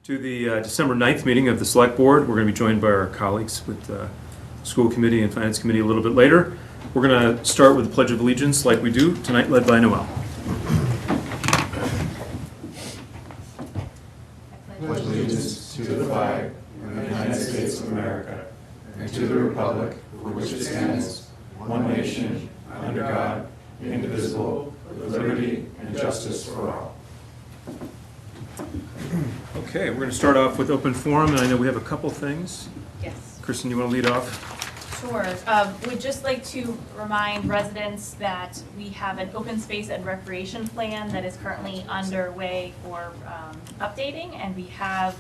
To the December 9th meeting of the Select Board. We're going to be joined by our colleagues with the School Committee and Finance Committee a little bit later. We're going to start with the Pledge of Allegiance like we do tonight, led by Noel. I pledge allegiance to the flag of the United States of America and to the republic for which it stands, one nation, under God, indivisible, with liberty and justice for all. Okay, we're going to start off with open forum, and I know we have a couple things. Yes. Kristen, you want to lead off? Sure. We'd just like to remind residents that we have an open space and recreation plan that is currently underway for updating, and we have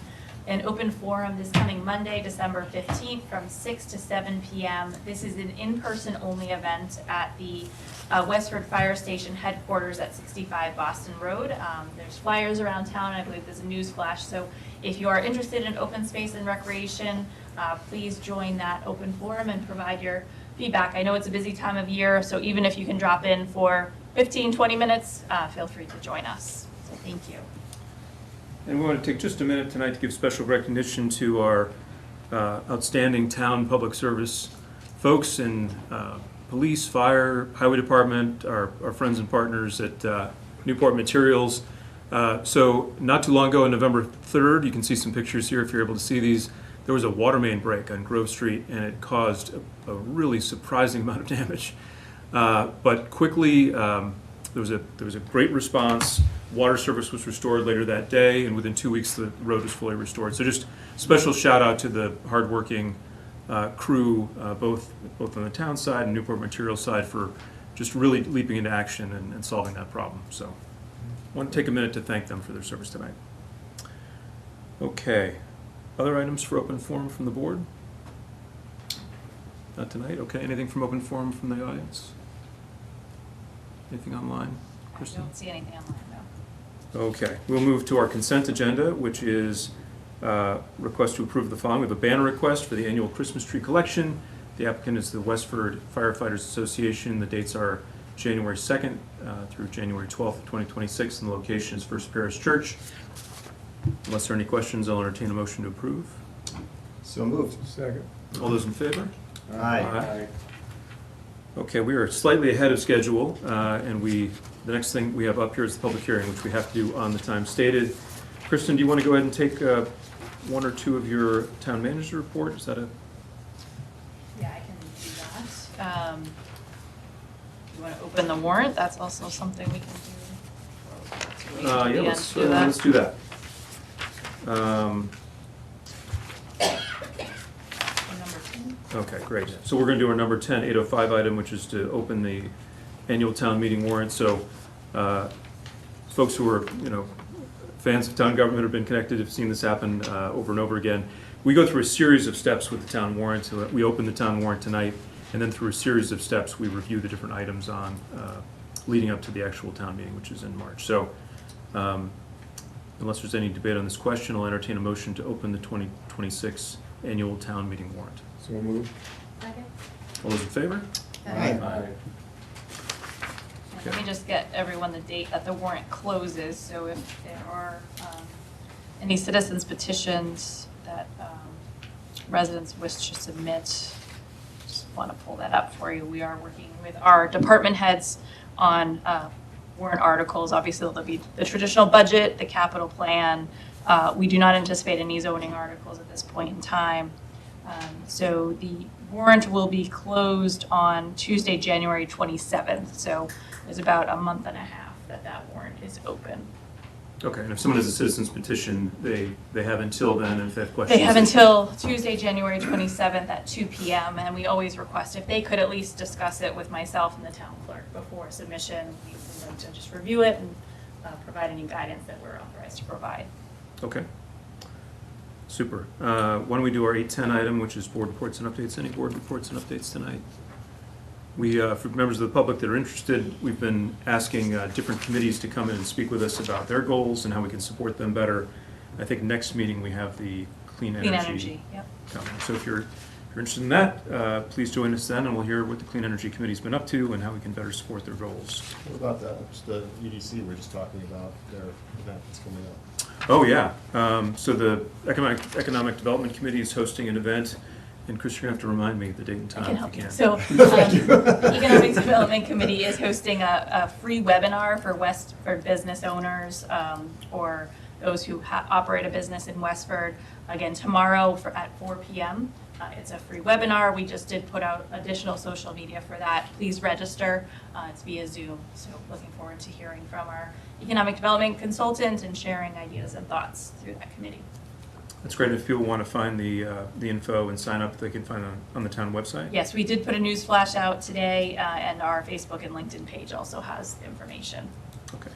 an open forum this coming Monday, December 15th from 6 to 7 p.m. This is an in-person only event at the Westford Fire Station headquarters at 65 Boston Road. There's flyers around town, and I believe there's a news flash. So if you are interested in open space and recreation, please join that open forum and provide your feedback. I know it's a busy time of year, so even if you can drop in for 15, 20 minutes, feel free to join us. So thank you. And we want to take just a minute tonight to give special recognition to our outstanding town public service folks in police, fire, highway department, our friends and partners at Newport Materials. So not too long ago, on November 3rd, you can see some pictures here if you're able to see these, there was a water main break on Grove Street, and it caused a really surprising amount of damage. But quickly, there was a great response. Water service was restored later that day, and within 2 weeks the road was fully restored. So just special shout out to the hardworking crew, both on the town side and Newport Materials side, for just really leaping into action and solving that problem. So I want to take a minute to thank them for their service tonight. Okay, other items for open forum from the board? Not tonight? Okay, anything from open forum from the audience? Anything online? Kristen? I don't see anything online, no. Okay, we'll move to our consent agenda, which is request to approve the following. We have a banner request for the annual Christmas tree collection. The applicant is the Westford Firefighters Association. The dates are January 2nd through January 12th, 2026, and the location is First Parish Church. Unless there are any questions, I'll entertain a motion to approve. So moved. Second. All those in favor? Aye. Okay, we are slightly ahead of schedule, and the next thing we have up here is the public hearing, which we have to do on the time stated. Kristen, do you want to go ahead and take one or two of your town manager report? Is that a? Yeah, I can do that. You want to open the warrant? That's also something we can do. Yeah, let's do that. Number 10. Okay, great. So we're going to do our number 10, 805 item, which is to open the annual town meeting warrant. So folks who are, fans of town government, have been connected, have seen this happen over and over again. We go through a series of steps with the town warrant. So we open the town warrant tonight, and then through a series of steps, we review the different items on leading up to the actual town meeting, which is in March. So unless there's any debate on this question, I'll entertain a motion to open the 2026 annual town meeting warrant. So moved. Second. All those in favor? Aye. And let me just get everyone the date that the warrant closes, so if there are any citizens petitions that residents wish to submit, just want to pull that up for you. We are working with our department heads on warrant articles. Obviously, there'll be the traditional budget, the capital plan. We do not anticipate any zoning articles at this point in time. So the warrant will be closed on Tuesday, January 27th. So there's about a month and a half that warrant is open. Okay, and if someone has a citizen's petition, they have until then, and if they have questions. They have until Tuesday, January 27th at 2 p.m. And we always request if they could at least discuss it with myself and the town clerk before submission. We want them to just review it and provide any guidance that we're authorized to provide. Okay. Super. Why don't we do our 810 item, which is board reports and updates. Any board reports and updates tonight? We, for members of the public that are interested, we've been asking different committees to come in and speak with us about their goals and how we can support them better. I think next meeting we have the clean energy. Yep. Coming. So if you're interested in that, please join us then, and we'll hear what the Clean Energy Committee's been up to and how we can better support their goals. What about the UDC we're just talking about, their event that's coming up? Oh, yeah. So the Economic Development Committee is hosting an event, and Chris, you're going to have to remind me the date and time I can if help you you. can. So, Economic Development Committee is hosting a free webinar for Westford business owners or those who operate a business in Westford. Again, tomorrow at 4 p.m. It's a free webinar. We just did put out additional social media for that. Please register. It's via Zoom. So looking forward to hearing from our economic development consultant and sharing ideas and thoughts through that committee. That's great. If people want to find the info and sign up, they can find it on the town website? Yes, we did put a news flash out today, and our Facebook and LinkedIn page also has information. Okay,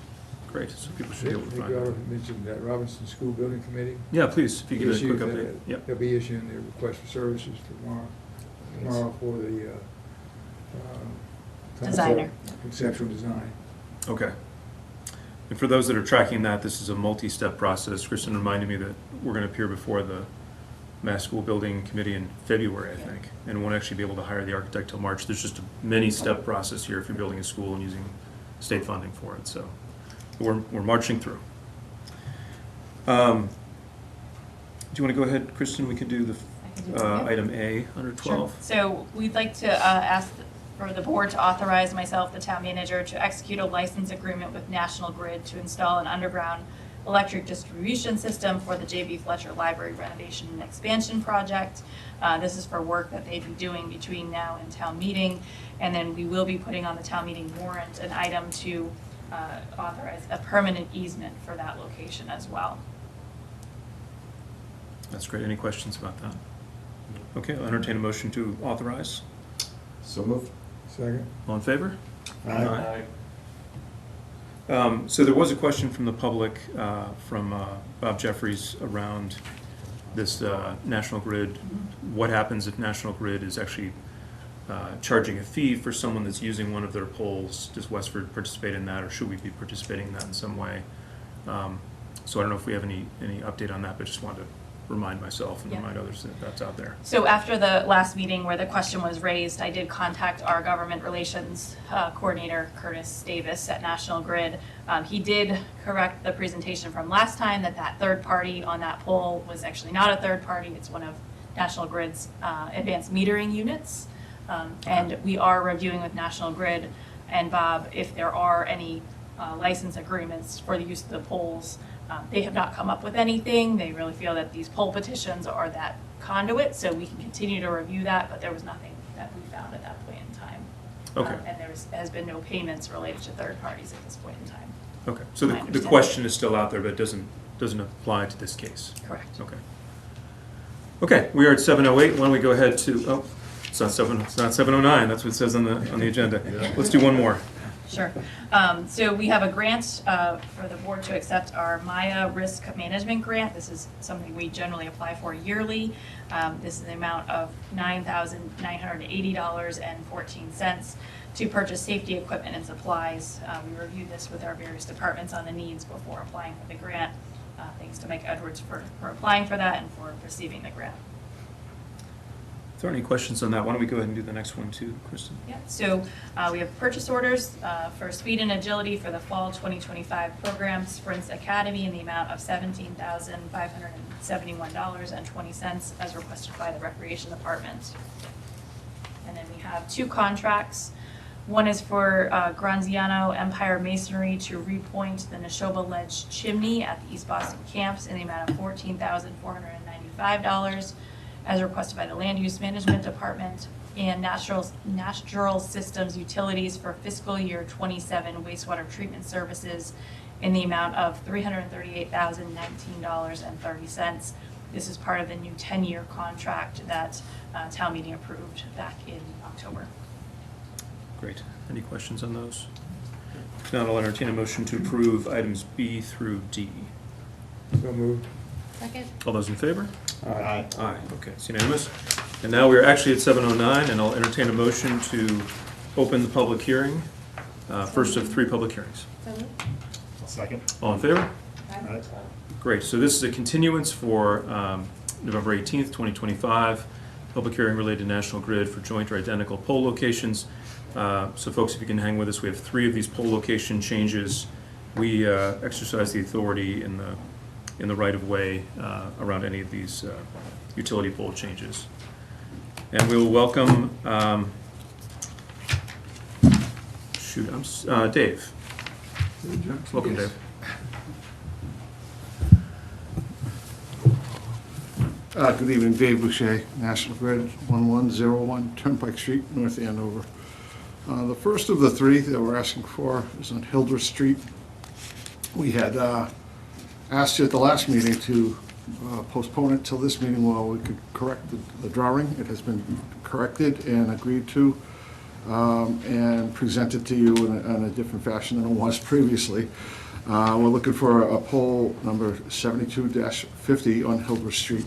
great. So people should be able to Maybe find I it. ought to mention that Robinson School Building Committee. Yeah, please, if you give us a quick issued, update. Yep. They'll be issuing their request for services tomorrow for the Designer. conceptual design. Okay. And for those that are tracking that, this is a multi-step process. Kristen reminded me that we're going to appear before the Mass School Building Committee in February, I think, and won't actually be able to hire the architect till March. There's just a many-step process here if you're building a school and using state funding for it. So we're marching through. Do you want to go ahead, Kristen? We could do the I can do that, yeah. item A under 12. Sure. So we'd like to ask for the board to authorize myself, the town manager, to execute a license agreement with National Grid to install an underground electric distribution system for the J.B. Fletcher Library renovation and expansion project. This is for work that they'd be doing between now and town meeting. And then we will be putting on the town meeting warrant an item to authorize a permanent easement for that location as well. That's great. Any questions about that? Okay, I'll entertain a motion to authorize. So moved. Second? All in favor? Aye. So there was a question from the public, from Bob Jeffries around this National Grid. What happens if National Grid is actually charging a fee for someone that's using one of their poles? Does Westford participate in that, or should we be participating in that in some way? So I don't know if we have any update on that, but just wanted to remind myself and Yeah. remind others that that's out there. So after the last meeting where the question was raised, I did contact our government relations coordinator, Curtis Davis at National Grid. He did correct the presentation from last time that third party on that pole was actually not a third party. It's one of National Grid's advanced metering units. And we are reviewing with National Grid and Bob if there are any license agreements for the use of the poles. They have not come up with anything. They really feel that these poll petitions are that conduit, so we can continue to review that, but there was nothing that we found at that point in time. Okay. And there has been no payments related to third parties at this point in time. Okay, so My the understanding. question is still out there, but it doesn't apply to this case. Correct. Okay. Okay, we are at 7:08. Why don't we go ahead to, oh, it's not 7:09. That's what it says on the agenda. Let's do one more. Sure. So we have a grant for the board to accept our Maya Risk Management Grant. This is something we generally apply for yearly. This is the amount of $9,980.14 to purchase safety equipment and supplies. We reviewed this with our various departments on the needs before applying for the grant. Thanks to Mike Edwards for applying for that and for receiving the grant. If there are any questions on that, why don't we go ahead and do the next one too, Kristen? Yeah, so we have purchase orders for speed and agility for the fall 2025 program, Sprints Academy, in the amount of $17,571.20 as requested by the Recreation Department. And then we have two contracts. One is for Granziano Empire Masonry to repoint the Neshoba Ledge chimney at the East Boston camps in the amount of $14,495 as requested by the Land Use Management Department, and Natural Systems Utilities for fiscal year 27 wastewater treatment services in the amount of $338,019.30. This is part of the new 10-year contract that town meeting approved back in October. Great. Any questions on those? If not, I'll entertain a motion to approve items B through D. So moved. Second. All those in favor? Aye. Aye. Okay, it's unanimous. And now we're actually at 7:09, and I'll entertain a motion to open the public hearing, first of three public hearings. Second. All in favor? Aye. Great, so this is a continuance for November 18th, 2025, public hearing related to National Grid for joint or identical pole locations. So folks, if you can hang with us, we have three of these pole location changes. We exercise the authority in the in the right-of-way around any of these utility pole changes. And we will welcome, Dave. Welcome, Dave. Good evening, Dave Boucher, National Grid, 1101 Turnpike Street, North Andover. The first of the three that we're asking for is on Hildreth Street. We had asked you at the last meeting to postpone it till this meeting while we could correct the drawing. It has been corrected and agreed to, and presented to you in a different fashion than it was previously. We're looking for a pole number 72-50 on Hildreth Street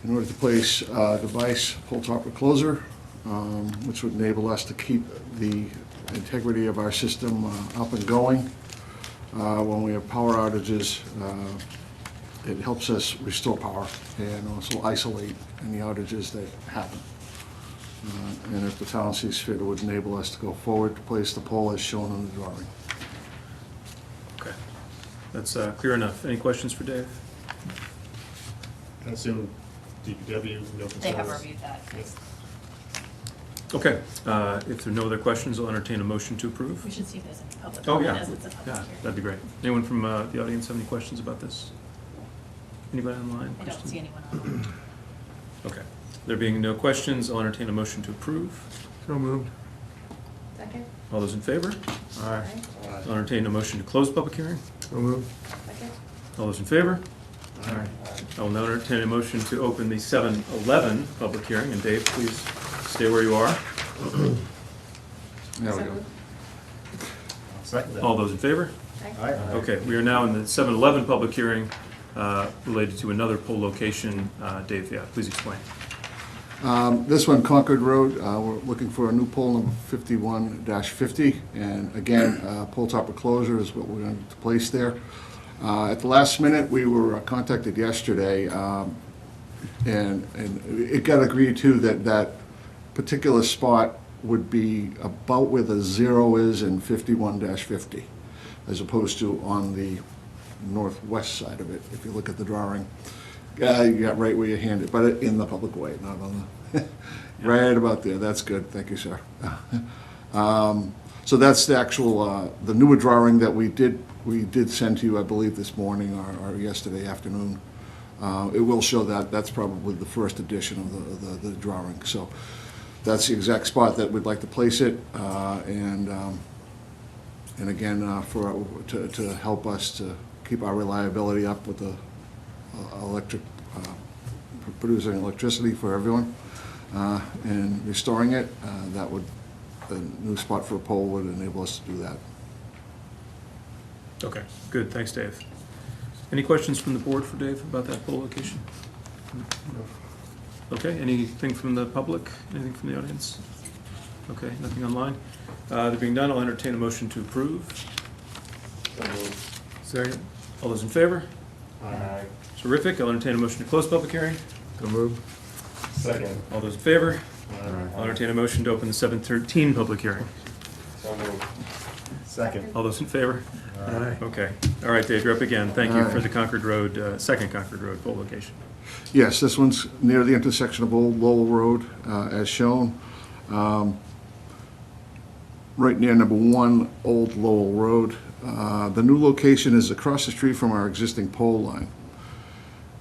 in order to place a device, pole topper closer, which would enable us to keep the integrity of our system up and going. When we have power outages, it helps us restore power and also isolate any outages that happen. And if the town sees fit, it would enable us to go forward to place the pole as shown on the drawing. Okay, that's clear enough. Any questions for Dave? I assume DPW, no concerns? They have reviewed that. Yes. Okay, if there are no other questions, I'll entertain a motion to approve. We should see if there's any public Oh, comment yeah, as it's a public yeah, hearing. that'd be great. Anyone from the audience have any questions about this? Anybody online? I don't Kristen? see anyone on. Okay, there being no questions, I'll entertain a motion to approve. So moved. Second? All those in favor? Aye. I'll entertain a motion to close public hearing. So moved. Second? All those in favor? Aye. I will now entertain a motion to open the 7-11 public hearing, and Dave, please stay where you are. There we go. Second that. All those in favor? Aye. Okay, we are now in the 7-11 public hearing related to another pole location. Dave, yeah, please explain. This one, Concord Road, we're looking for a new pole number 51-50, and again, pole topper closure is what we're going to place there. At the last minute, we were contacted yesterday, and it got agreed to that particular spot would be about where the 0 is in 51-50, as opposed to on the northwest side of it, if you look at the drawing. You got right where you hand it, but in the public way, not on the, right about there. That's good, thank you, sir. So that's the actual, the newer drawing that we did send to you, I believe, this morning or yesterday afternoon. It will show that. That's probably the first edition of the drawing. So that's the exact spot that we'd like to place it, and again, to help us to keep our reliability up with the producing electricity for everyone, and restoring it. That would, a new spot for a pole would enable us to do that. Okay, good, thanks, Dave. Any questions from the board for Dave about that pole location? Okay, anything from the public? Anything from the audience? Okay, nothing online? There being none, I'll entertain a motion to approve. Second. All those in favor? Aye. Terrific, I'll entertain a motion to close public hearing. So moved. Second. All those in favor? Aye. I'll entertain a motion to open the 7-13 public hearing. So moved. Second. All those in favor? Aye. Okay, all right, Dave, you're up again. Thank you for Aye. the Concord Road, second Concord Road pole location. Yes, this one's near the intersection of Old Lowell Road, as shown. Right near number 1 Old Lowell Road. The new location is across the street from our existing pole line.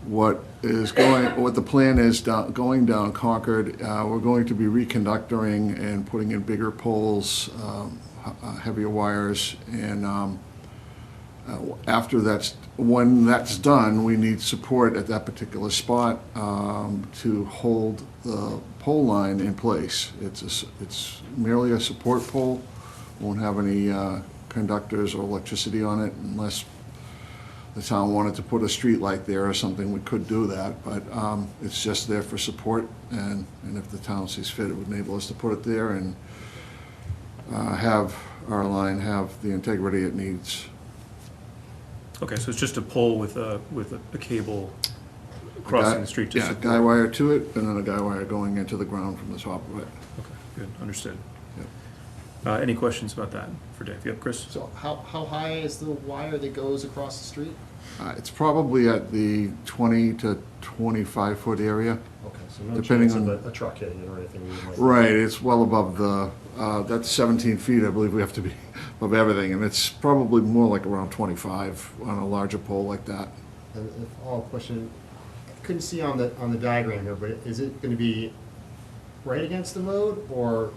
What the plan is going down Concord, we're going to be reconductoring and putting in bigger poles, heavier wires, and after when that's done, we need support at that particular spot to hold the pole line in place. It's merely a support pole, won't have any conductors or electricity on it unless the town wanted to put a street light there or something. We could do that, but it's just there for support, and if the town sees fit, it would enable us to put it there and have our line have the integrity it needs. Okay, so it's just a pole with a cable crossing the street to Yeah, support. guy wire to it, and then a guy wire going into the ground from the top of it. Okay, good, understood. Yep. Any questions about that for Dave? Yep, Chris? So how high is the wire that goes across the street? It's probably at the 20 to 25 foot area. Okay, so no Depending chance on- of a truck hitting it or anything? Right, it's well above the, that's 17 feet, I believe we have to be above everything, and it's probably more like around 25 on a larger pole like that. And a follow-up question, I couldn't see on the diagram here, but is it going to be right against the road or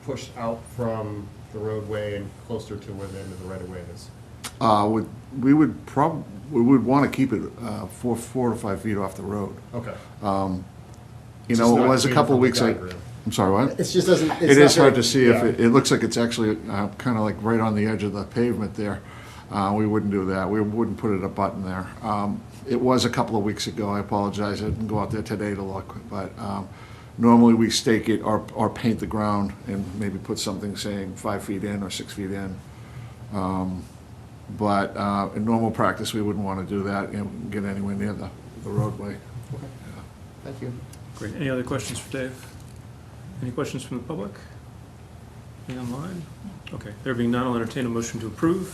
pushed out from the roadway and closer to where the end of the right-of-way is? We would want to keep it 4 to 5 feet off the road. Okay. You It's know, just it not was a clear couple of from the weeks, diagram. I'm sorry, what? It just doesn't. It is hard to see if yeah. it looks like it's actually kind of like right on the edge of the pavement there. We wouldn't do that. We wouldn't put it a button there. It was a couple of weeks ago. I apologize. I didn't go out there today to look, but normally we stake it or paint the ground and maybe put something saying 5 feet in or 6 feet in. But in normal practice, we wouldn't want to do that and get anywhere near the roadway. Okay. Thank you. Great. Any other questions for Dave? Any questions from the public? Anything online? Okay, there being none, I'll entertain a motion to approve.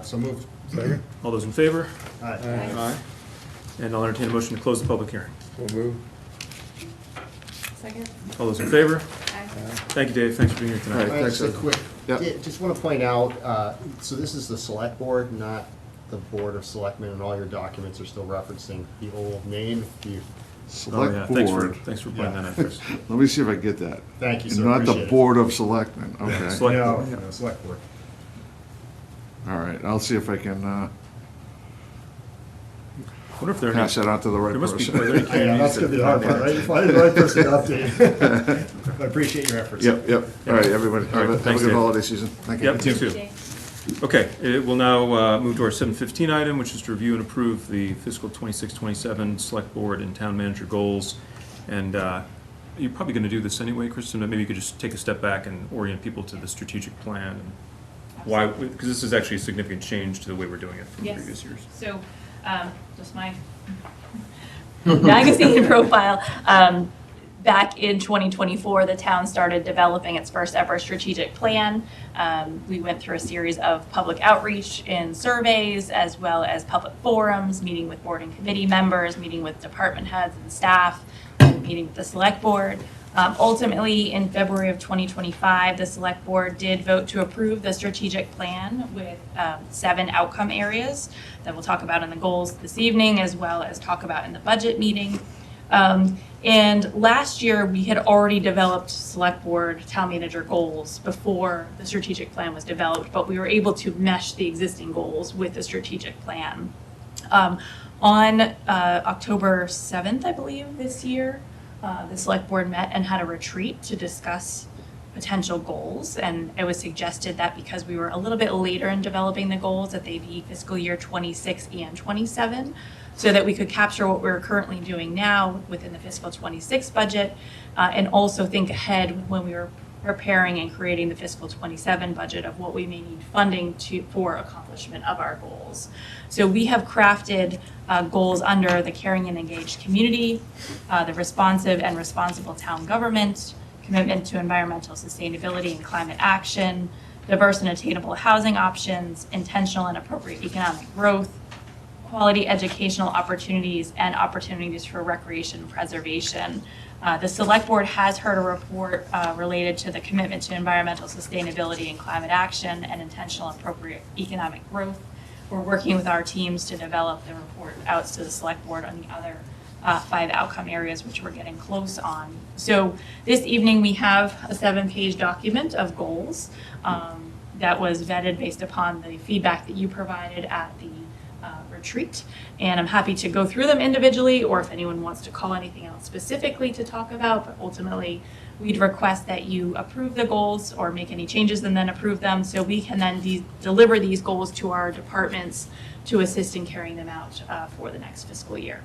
So moved. Second. All those in favor? Aye. Aye. And I'll entertain a motion to close the public hearing. So moved. Second? All those in favor? Aye. Thank you, Dave. Thanks for being here All right. tonight. Thanks, Just a Ed. quick, Yep. yeah, just want to point out, so this is the select board, not the board of selectmen, and all your documents are still referencing the old name. If you, Oh, yeah. Select board. Thanks for pointing Yeah. that out first. Let me see if I get that. thank you, sir. Not the Appreciate it. Board of Selectmen, okay. Select No, board. no, select board. All right, I'll see if I can I wonder if there are pass any, that on to the right there must be, person. are there any Yeah, communities that's that gonna be the hard part, right? Find the right person to update. I appreciate your efforts. Yep, yep. All right, everybody, All right, have a thanks, good Dave. holiday season. Thank you. Yep, you too. Okay, it will now move to our 7:15 item, which is to review and approve the fiscal 26-27 Select Board and Town Manager goals. And you're probably going to do this anyway, Kristen, but maybe you could just take a step back and orient people to the strategic plan and why, because this is actually a significant change to the way we're doing it from Yes. previous years. So, just my magazine profile. Back in 2024, the town started developing its first ever strategic plan. We went through a series of public outreach and surveys, as well as public forums, meeting with board and committee members, meeting with department heads and staff, and meeting with the select board. Ultimately, in February of 2025, the select board did vote to approve the strategic plan with 7 outcome areas that we'll talk about in the goals this evening, as well as talk about in the budget meeting. And last year, we had already developed select board town manager goals before the strategic plan was developed, but we were able to mesh the existing goals with the strategic plan. On October 7th, I believe, this year, the select board met and had a retreat to discuss potential goals. And it was suggested that because we were a little bit later in developing the goals, that they be fiscal year 26 and 27, so that we could capture what we're currently doing now within the fiscal 26 budget, and also think ahead when we were preparing and creating the fiscal 27 budget of what we may need funding for accomplishment of our goals. So we have crafted goals under the caring and engaged community, the responsive and responsible town government, commitment to environmental sustainability and climate action, diverse and attainable housing options, intentional and appropriate economic growth, quality educational opportunities, and opportunities for recreation and preservation. The select board has heard a report related to the commitment to environmental sustainability and climate action and intentional and appropriate economic growth. We're working with our teams to develop the report out to the select board on the other 5 outcome areas, which we're getting close on. So this evening, we have a 7-page document of goals that was vetted based upon the feedback that you provided at the retreat. And I'm happy to go through them individually, or if anyone wants to call anything else specifically to talk about, but ultimately we'd request that you approve the goals or make any changes and then approve them, so we can then deliver these goals to our departments to assist in carrying them out for the next fiscal year.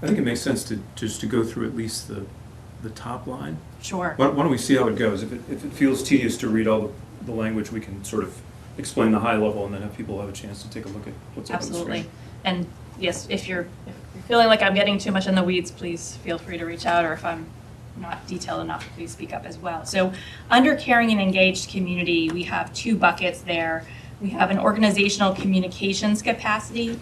I think it makes sense to just to go through at least the top line. Sure. Why don't we see how it goes? If it feels tedious to read all the language, we can sort of explain the high level and then have people have a chance to take a look at what's up on the screen. Absolutely. And yes, if you're feeling like I'm getting too much in the weeds, please feel free to reach out, or if I'm not detailed enough, please speak up as well. So under caring and engaged community, we have 2 buckets there. We have an organizational communications capacity,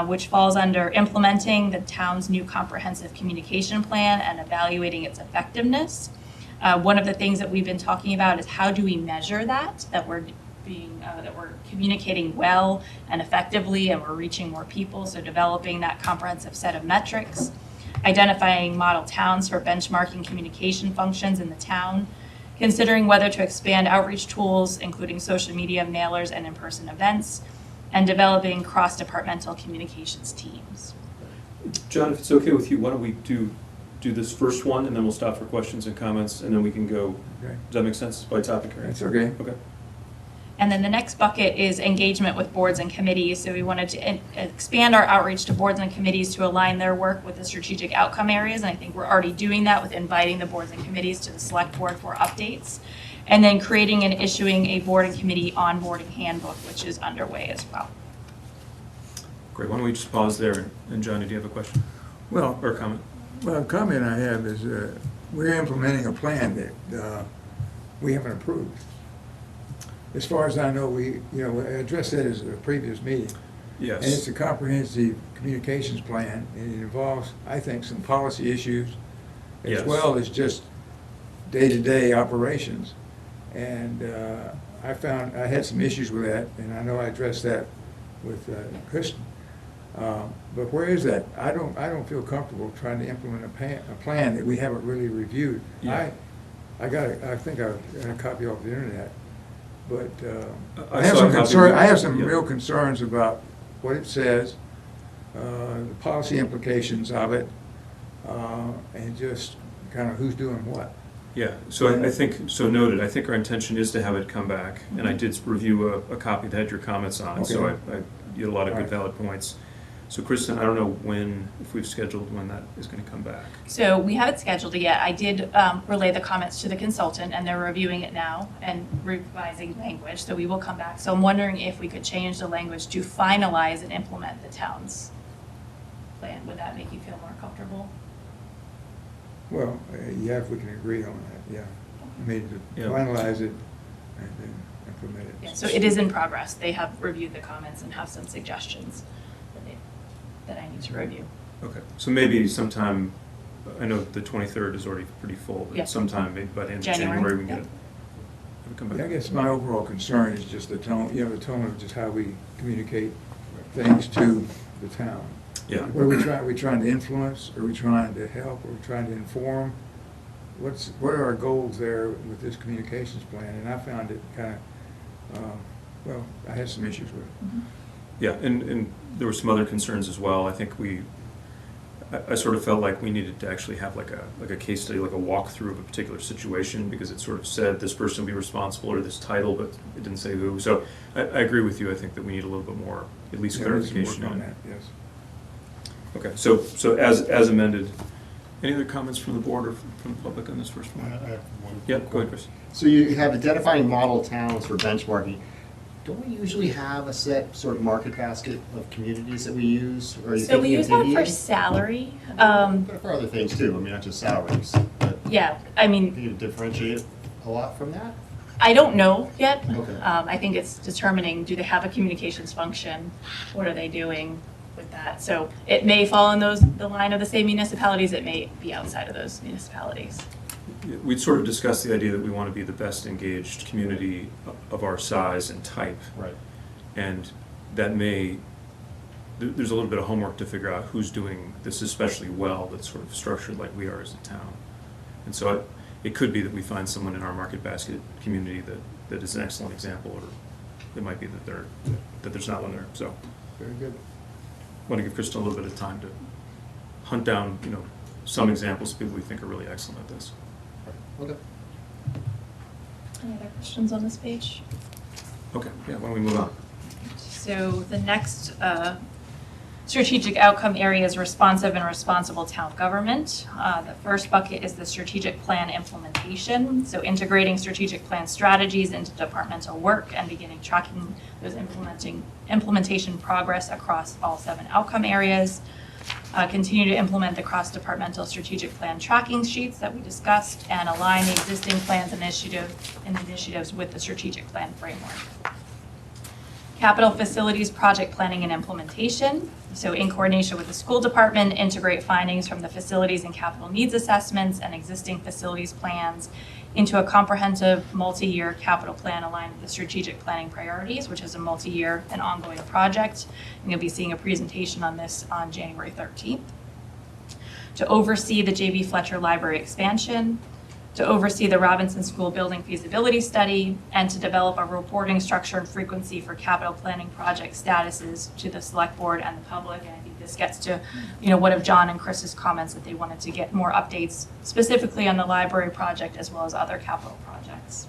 which falls under implementing the town's new comprehensive communication plan and evaluating its effectiveness. One of the things that we've been talking about is how do we measure that we're communicating well and effectively and we're reaching more people, so developing that comprehensive set of metrics, identifying model towns for benchmarking communication functions in the town, considering whether to expand outreach tools, including social media, mailers, and in-person events, and developing cross-departmental communications teams. John, if it's okay with you, why don't we do this first one, and then we'll stop for questions and comments, and then we can go. Okay. Does that make sense by topic? Right? That's okay. Okay. And then the next bucket is engagement with boards and committees. So we wanted to expand our outreach to boards and committees to align their work with the strategic outcome areas. And I think we're already doing that with inviting the boards and committees to the select board for updates. And then creating and issuing a board and committee onboarding handbook, which is underway as well. Great. Why don't we just pause there? And John, did you have a question Well, or a comment? a comment I have is we're implementing a plan that we haven't approved. As far as I know, we addressed that as a previous meeting. Yes. And it's a comprehensive communications plan, and it involves, I think, some policy issues as Yes. well as just day-to-day operations. And I had some issues with that, and I know I addressed that with Kristen. But where is that? I don't feel comfortable trying to implement a plan that we haven't really reviewed. Yeah. I think I got a copy off the internet, but I I have saw some a copy. concern. I have some Yeah. real concerns about what it says, the policy implications of it, and just kind of who's doing what. Yeah, so I think, so noted, I think our intention is to have it come back, and I did review a copy that had your comments on it, so Okay. you had a lot of good All right. valid points. So Kristen, I don't know if we've scheduled when that is going to come back. So we haven't scheduled it yet. I did relay the comments to the consultant, and they're reviewing it now and revising language, so we will come back. So I'm wondering if we could change the language to finalize and implement the town's plan. Would that make you feel more comfortable? Well, yeah, if we can agree on that, yeah. I mean, to Yeah. finalize it and then implement it. Yeah, so it is in progress. They have reviewed the comments and have some suggestions that I need to review. Okay, so maybe sometime, I know the 23rd is already pretty full, Yeah. but sometime maybe by the end of January, January, we can yeah. get it. Have it come Yeah, I back. guess my overall concern is just the tone, the tone of just how we communicate things to the town. Yeah. What are we trying, are we trying to influence? Are we trying to help? Are we trying to inform? What are our goals there with this communications plan? And I found it kind of, well, I had some issues with it. Mhm. Yeah, and there were some other concerns as well. I think I sort of felt like we needed to actually have like a case study, like a walkthrough of a particular situation, because it sort of said this person will be responsible or this title, but it didn't say who. So I agree with you. I think that we need a little bit more, at least Yeah, there's some work clarification on on that, it. yes. Okay, so as amended, any other comments from the board or from the public on this first one? Yeah, go ahead, Chris. So you have identifying model towns for benchmarking. Don't we usually have a set sort of market basket of communities that we use? Or are you So we thinking use of that for deviating? salary. But for other things too, I mean, not just salaries. But Yeah, I do mean, you differentiate a lot from that? I don't know yet. Okay. I think it's determining, do they have a communications function? What are they doing with that? So it may fall in the line of the same municipalities, it may be outside of those municipalities. We'd sort of discussed the idea that we want to be the best engaged community of our size and type. Right. And that there's a little bit of homework to figure out who's doing this especially well, that's sort of structured like we are as a town. And so it could be that we find someone in our market basket community that is an excellent example, or it might be that there's not one there. So Very good. I want to give Kristen a little bit of time to hunt down, some examples of people we think are really excellent at this. Okay. Any other questions on this page? Okay, yeah, why don't we move on? So the next strategic outcome area is responsive and responsible town government. The first bucket is the strategic plan implementation. So integrating strategic plan strategies into departmental work and beginning tracking those implementation progress across all 7 outcome areas. Continue to implement the cross-departmental strategic plan tracking sheets that we discussed and align the existing plans and initiatives with the strategic plan framework. Capital facilities project planning and implementation. So in coordination with the school department, integrate findings from the facilities and capital needs assessments and existing facilities plans into a comprehensive multi-year capital plan aligned with the strategic planning priorities, which is a multi-year and ongoing project. And you'll be seeing a presentation on this on January 13th. To oversee the J.B. Fletcher Library expansion, to oversee the Robinson School building feasibility study, and to develop a reporting structure and frequency for capital planning project statuses to the select board and the public. And I think this gets to, one of John and Chris's comments that they wanted to get more updates specifically on the library project as well as other capital projects.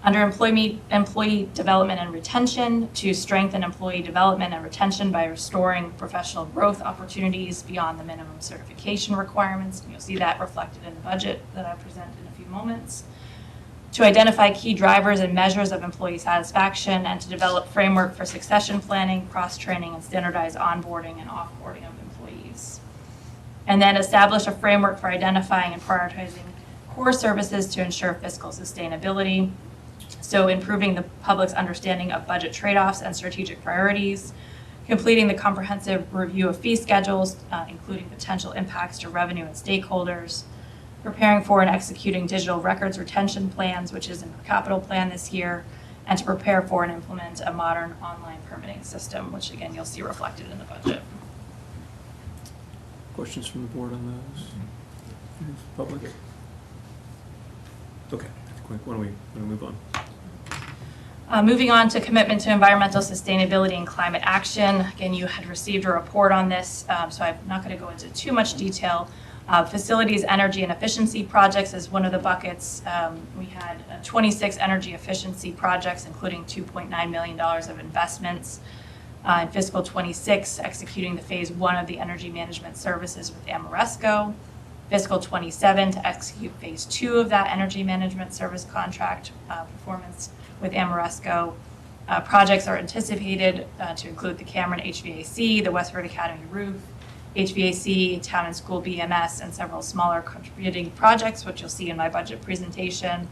Under employee development and retention, to strengthen employee development and retention by restoring professional growth opportunities beyond the minimum certification requirements. And you'll see that reflected in the budget that I present in a few moments. To identify key drivers and measures of employee satisfaction and to develop framework for succession planning, cross-training, and standardized onboarding and offboarding of employees. And then establish a framework for identifying and prioritizing core services to ensure fiscal sustainability. So improving the public's understanding of budget trade-offs and strategic priorities, completing the comprehensive review of fee schedules, including potential impacts to revenue and stakeholders, preparing for and executing digital records retention plans, which is in our capital plan this year, and to prepare for and implement a modern online permitting system, which again, you'll see reflected in the budget. Questions from the board on those? Public? Okay, why don't we move on? Moving on to commitment to environmental sustainability and climate action. Again, you had received a report on this, so I'm not going to go into too much detail. Facilities, energy, and efficiency projects is one of the buckets. We had 26 energy efficiency projects, including $2.9 million of investments. In fiscal 26, executing the phase 1 of the energy management services with Amoresco. Fiscal 27 to execute phase 2 of that energy management service contract performance with Amoresco. Projects are anticipated to include the Cameron HVAC, the Westford Academy roof, HVAC, town and school BMS, and several smaller contributing projects, which you'll see in my budget presentation.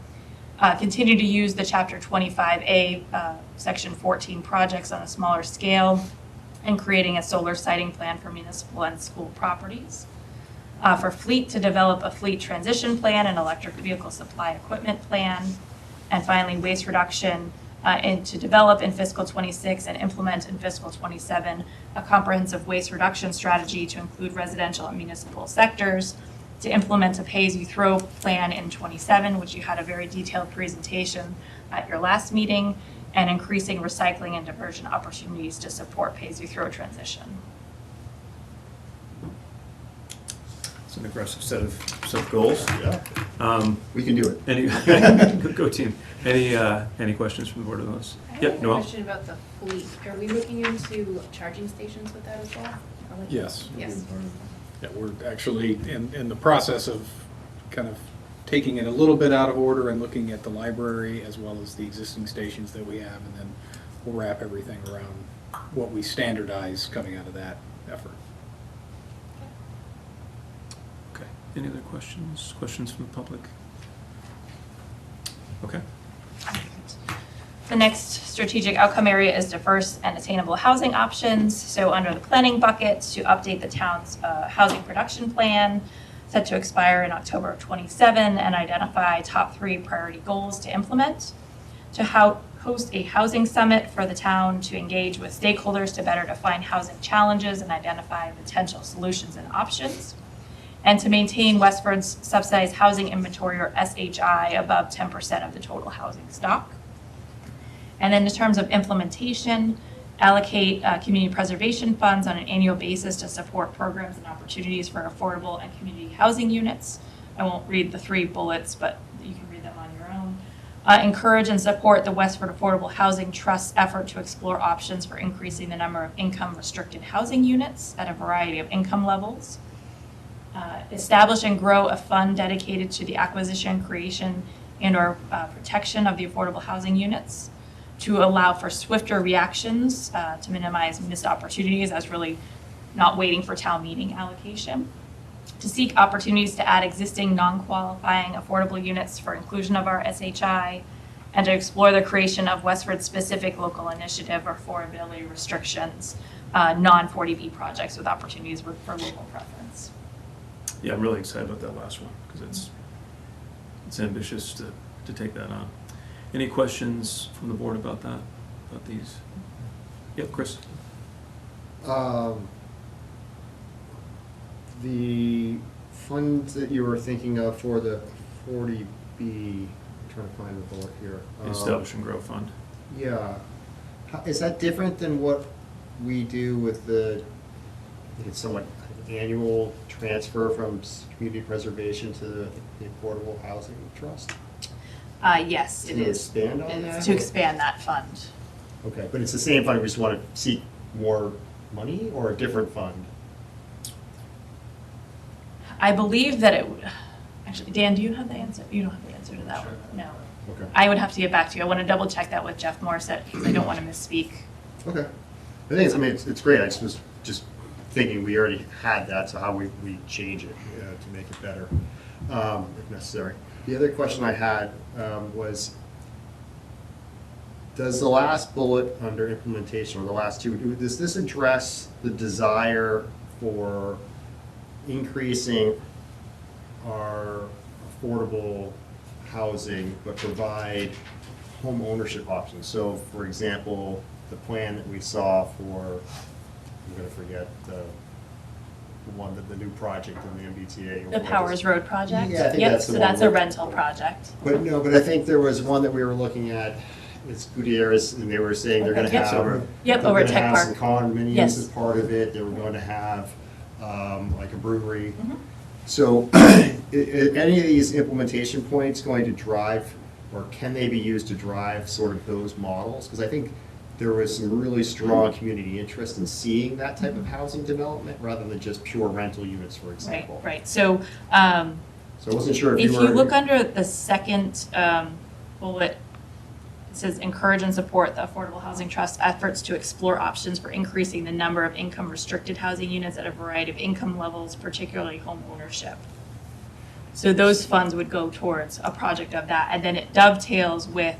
Continue to use the Chapter 25A, Section 14 projects on a smaller scale, and creating a solar siting plan for municipal and school properties. For fleet, to develop a fleet transition plan and electric vehicle supply equipment plan. And finally, waste reduction, and to develop in fiscal 26 and implement in fiscal 27 a comprehensive waste reduction strategy to include residential and municipal sectors, to implement a pay-as-you-throw plan in 27, which you had a very detailed presentation at your last meeting, and increasing recycling and diversion opportunities to support pay-as-you-throw transition. It's an aggressive set of goals. Yeah, we can do it. Any go team. Any questions from the board on those? I have Yep, a Noel? question about the fleet. Are we looking into charging stations with that as well? Yes. Yes. Yeah, we're actually in the process of kind of taking it a little bit out of order and looking at the library as well as the existing stations that we have, and then we'll wrap everything around what we standardize coming out of that effort. Okay. Any other questions? Questions from the public? Okay. The next strategic outcome area is diverse and attainable housing options. So under the planning bucket, to update the town's housing production plan, set to expire in October of 27, and identify top 3 priority goals to implement. To host a housing summit for the town to engage with stakeholders to better define housing challenges and identify potential solutions and options. And to maintain Westford's subsidized housing inventory, or SHI, above 10% of the total housing stock. And then in terms of implementation, allocate community preservation funds on an annual basis to support programs and opportunities for affordable and community housing units. I won't read the 3 bullets, but you can read them on your own. Encourage and support the Westford Affordable Housing Trust's effort to explore options for increasing the number of income-restricted housing units at a variety of income levels. Establish and grow a fund dedicated to the acquisition, creation, and/or protection of the affordable housing units, to allow for swifter reactions to minimize missed opportunities. That's really not waiting for town meeting allocation. To seek opportunities to add existing non-qualifying affordable units for inclusion of our SHI, and to explore the creation of Westford-specific local initiative or affordability restrictions, non-40B projects with opportunities for local preference. Yeah, I'm really excited about that last one, because it's ambitious to take that on. Any questions from the board about that, about these? Yep, Chris? The funds that you were thinking of for the 40B, I'm trying to find the bullet here. Establish and Grow Fund. Yeah. Is that different than what we do with the, I think it's somewhat annual transfer from community preservation to the Affordable Housing Trust? Yes, it To is. expand on It's that? to expand that fund. Okay, but it's the same fund, we just want to seek more money or a different fund? I believe that actually, Dan, do you have the answer? You don't have the answer to that one? No. Okay. I would have to get back to you. I want to double check that with Jeff Morissette because I don't want to misspeak. Okay. The thing is, I mean, it's great, I was just thinking we already had that, so how we change it to make it better, if necessary. The other question I had was, does the last bullet under implementation, or the last two, does this address the desire for increasing our affordable housing, but provide home ownership options? So, for example, the plan that we saw for, I'm gonna forget the one, the new project in the MBTA. The Powers Road project? Yeah, I think Yep, that's the so one that's a with- rental project. But no, but I think there was one that we were looking at, it's Gutierrez, and they were saying they're gonna Okay, yep. have. Yep, they're over at gonna Tech have some Park. condominiums Yes. as part of it, they were going to have, like a brewery. Mhm. So, any of these implementation points going to drive, or can they be used to drive sort of those models? Because I think there was some really strong community interest in seeing that type of housing development, rather than just pure rental units, for Right, example. right. So So I wasn't sure if if you you were. look under the second bullet, it says encourage and support the Affordable Housing Trust efforts to explore options for increasing the number of income-restricted housing units at a variety of income levels, particularly home ownership. So those funds would go towards a project of that, and then it dovetails with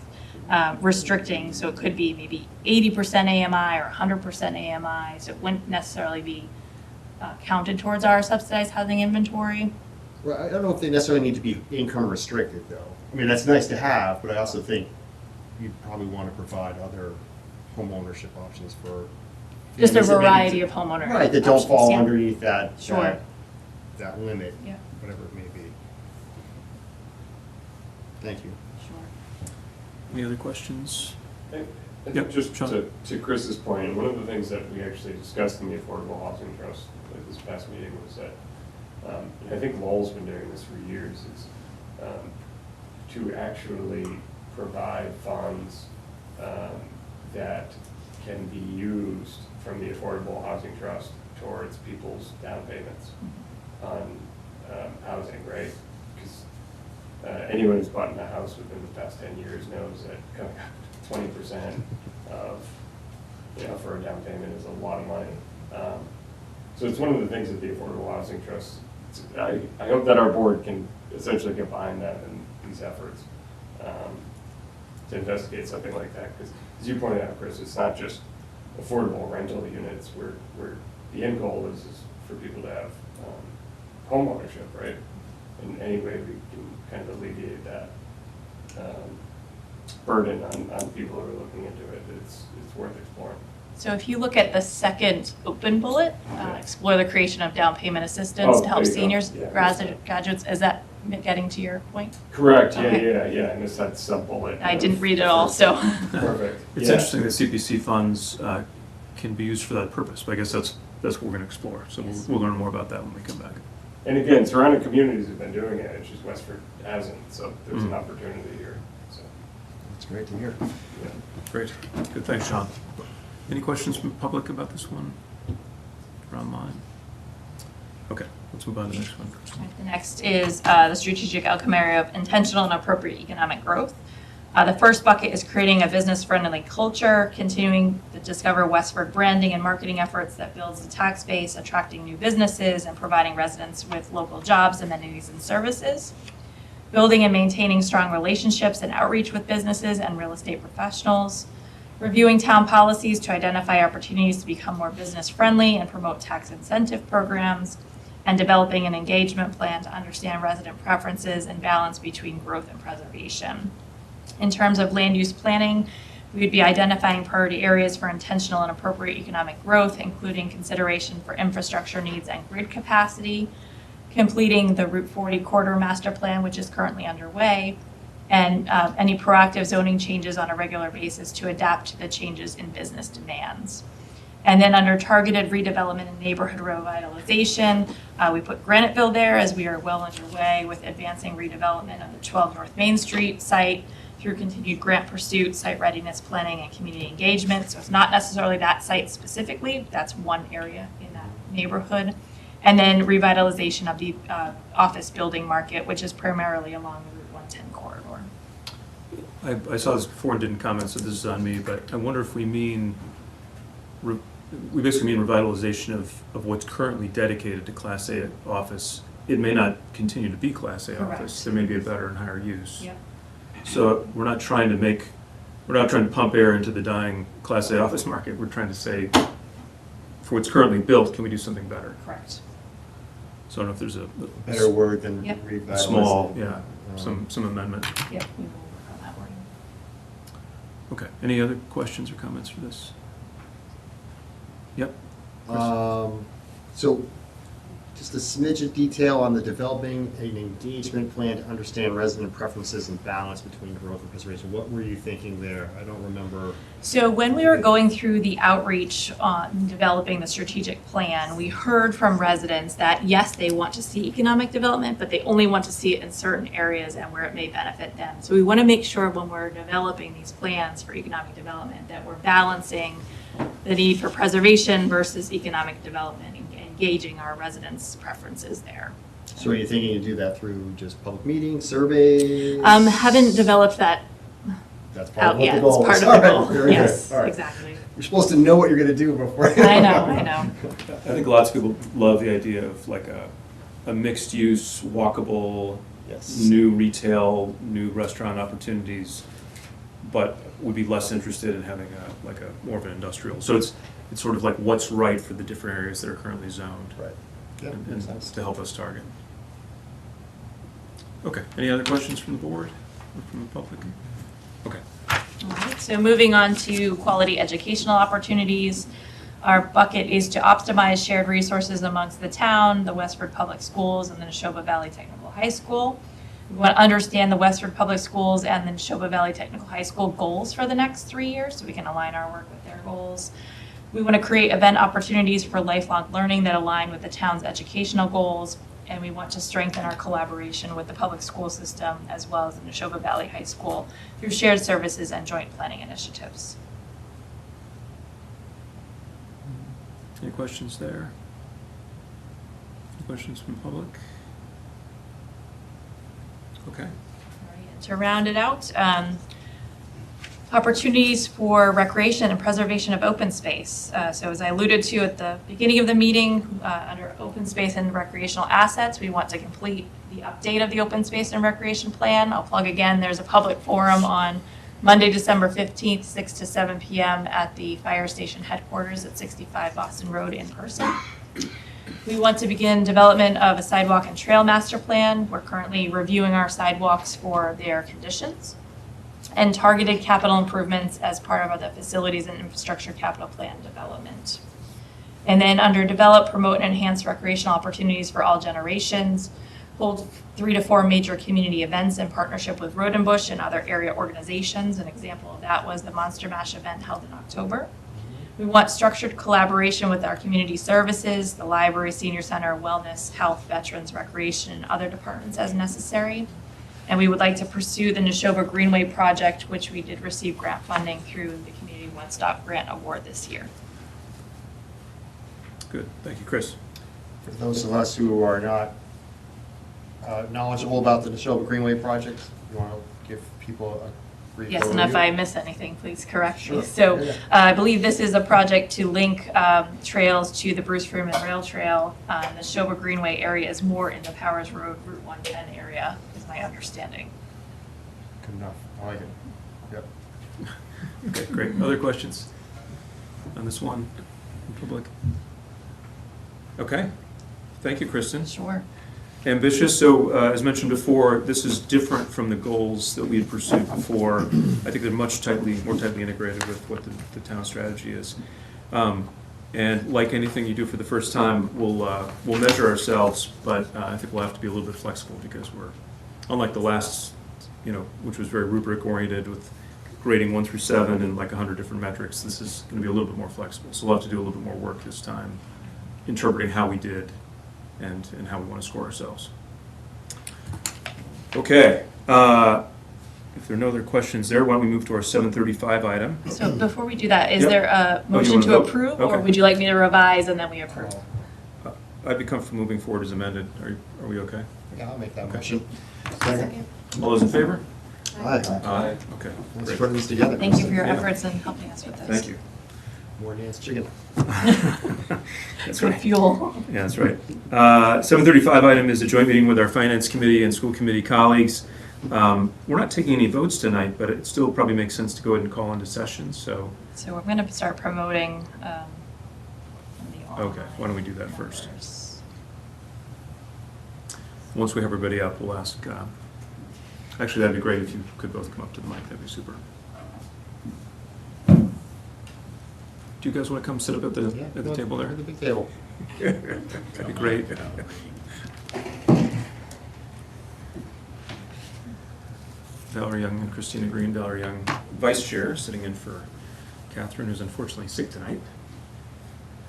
restricting, so it could be maybe 80% AMI or 100% AMI, so it wouldn't necessarily be counted towards our subsidized housing inventory. Well, I don't know if they necessarily need to be income restricted, though. I mean, that's nice to have, but I also think you probably want to provide other home ownership options for. Just a families that maybe- variety of homeowner Right, that don't options, fall yeah. underneath that, Sure. that limit, Yeah. whatever it may be. Thank you. Sure. Any other questions? I Yep, think just Sean. to Chris's point, one of the things that we actually discussed in the Affordable Housing Trust at this past meeting was that, and I think Lowell's been doing this for years, is to actually provide funds that can be used from the Affordable Housing Trust towards people's down payments on housing, right? Because anyone who's bought in a house within the past 10 years knows that coming up 20% of, for a down payment is a lot of money. So it's one of the things that the Affordable Housing Trust, I hope that our board can essentially get behind that in these efforts to investigate something like that. Because as you pointed out, Chris, it's not just affordable rental units where the end goal is for people to have home ownership, right? In any way we can kind of alleviate that burden on people who are looking into it, it's worth exploring. So if you look at the second open bullet, Okay. explore the creation of down payment assistance Oh, to help there you go. seniors, Yeah, I missed graduates, is that getting to your point? Correct, Okay. yeah, I missed that sub-bullet. I didn't read it all, so. Perfect. It's Yeah. interesting that CPC funds can be used for that purpose, but I guess that's what we're going to explore. So Yes. we'll learn more about that when we come back. And again, surrounding communities have been doing it, it's just Westford hasn't, so there's an Mm. opportunity here, so. That's great to hear. yeah. Great. Good, thanks, Sean. Any questions from the public about this one? Or online? Okay, let's move on to the next one. The next is the strategic outcome area of intentional and appropriate economic growth. The first bucket is creating a business-friendly culture, continuing to discover Westford branding and marketing efforts that builds the tax base, attracting new businesses, and providing residents with local jobs, amenities, and services. building and maintaining strong relationships and outreach with businesses and real estate professionals, reviewing town policies to identify opportunities to become more business-friendly and promote tax incentive programs, and developing an engagement plan to understand resident preferences and balance between growth and preservation. In terms of land use planning, we would be identifying priority areas for intentional and appropriate economic growth, including consideration for infrastructure needs and grid capacity, completing the Route 40 corridor master plan, which is currently underway, and any proactive zoning changes on a regular basis to adapt to the changes in business demands. And then under targeted redevelopment and neighborhood revitalization, we put Graniteville there as we are well underway with advancing redevelopment of the 12 North Main Street site through continued grant pursuit, site readiness planning, and community engagement. So it's not necessarily that site specifically, that's one area in that neighborhood. And then revitalization of the office building market, which is primarily along the Route 110 corridor. I saw this before and didn't comment, so this is on me, but I wonder if we mean, we basically mean revitalization of what's currently dedicated to Class A office. It may not continue to be Class A Correct. office. There may be a better and higher use. Yep. So we're not trying to pump air into the dying Class A office market. We're trying to say, for what's currently built, can we do something better? Correct. So I don't know if there's a Better word than Yep. revitalize. small, some amendment. Yep, we will work on that wording. Okay, any other questions or comments for this? Yep. Chris? So, just a smidge of detail on the developing an engagement plan to understand resident preferences and balance between growth and preservation. What were you thinking there? I don't remember. So when we were going through the outreach on developing the strategic plan, we heard from residents that yes, they want to see economic development, but they only want to see it in certain areas and where it may benefit them. So we want to make sure when we're developing these plans for economic development that we're balancing the need for preservation versus economic development and engaging our residents' preferences there. So are you thinking to do that through just public meetings, surveys? Haven't developed that That's part of out what yet. the goal It's part is. of All the right, goal. very good. Yes, All right. exactly. You're supposed to know what you're going to do before. I know. I think lots of people love the idea of like a mixed-use, walkable, Yes. new retail, new restaurant opportunities, but would be less interested in having more of an industrial. So it's sort of like what's right for the different areas that are currently zoned. Right. Yeah, And makes sense. to help us target. Okay, any other questions from the board or from the public? Okay. All right, so moving on to quality educational opportunities. Our bucket is to optimize shared resources amongst the town, the Westford Public Schools, and the Neshoba Valley Technical High School. We want to understand the Westford Public Schools and the Neshoba Valley Technical High School goals for the next 3 years so we can align our work with their goals. We want to create event opportunities for lifelong learning that align with the town's educational goals, and we want to strengthen our collaboration with the public school system as well as the Neshoba Valley High School through shared services and joint planning initiatives. Any questions there? Any questions from the public? Okay. All right, to round it out, opportunities for recreation and preservation of open space. So as I alluded to at the beginning of the meeting, under open space and recreational assets, we want to complete the update of the open space and recreation plan. I'll plug again, there's a public forum on Monday, December 15th, 6 to 7 p.m. at the fire station headquarters at 65 Boston Road in person. We want to begin development of a sidewalk and trail master plan. We're currently reviewing our sidewalks for their conditions and targeted capital improvements as part of the facilities and infrastructure capital plan development. And then under develop, promote, and enhance recreational opportunities for all generations, hold 3 to 4 major community events in partnership with Road and Bush and other area organizations. An example of that was the Monster Mash event held in October. We want structured collaboration with our community services, the library, senior center, wellness, health, veterans, recreation, and other departments as necessary. And we would like to pursue the Neshoba Greenway project, which we did receive grant funding through the Community One Stop Grant Award this year. Good, thank you, Chris. For those of us who are not knowledgeable about the Neshoba Greenway project, you want to give people brief Yes, and if overview? I miss anything, please correct me. Sure. So Yeah, I believe this is a project to link trails to the Bruce Freeman Rail Trail. The Shoba Greenway area is more in the Powers Road, Route 110 area, is my understanding. Good enough. I like it. Yep. Okay, great. Other questions on this one in public? Okay. Thank you, Kristen. Sure. Ambitious, so as mentioned before, this is different from the goals that we had pursued before. I think they're more tightly integrated with what the town strategy is. And like anything you do for the first time, we'll measure ourselves, but I think we'll have to be a little bit flexible because we're, unlike the last, which was very rubric oriented with grading 1 through 7 and like 100 different metrics, this is going to be a little bit more flexible. So we'll have to do a little bit more work this time, interpreting how we did and how we want to score ourselves. Okay, if there are no other questions there, why don't we move to our 7:35 item? So before we do that, is Yep. there a you motion wanna to vote? approve, Okay. or would you like me to revise and then we approve? I'd be comfortable moving forward as amended. Are we okay? Yeah, I'll make that Okay. motion. Second. All those in favor? Aye. Aye. Okay, Let's great. put this together. Thank you for your Yeah. efforts in helping us with this. Thank you. More Nan's chicken. That's Good right. fuel. Yeah, that's right. 7:35 item is a joint meeting with our finance committee and school committee colleagues. We're not taking any votes tonight, but it still probably makes sense to go ahead and call into session, so, So we're going to start promoting the okay, why don't we do that first? matters. Once we have everybody up, we'll ask, actually, that'd be great if you could both come up to the mic, that'd be super. Do you guys want to come sit up at the table there? At the big table. That'd be great. Valerie Young and Christina Green, Valerie Young, vice chair, sitting in for Catherine, who's unfortunately sick tonight,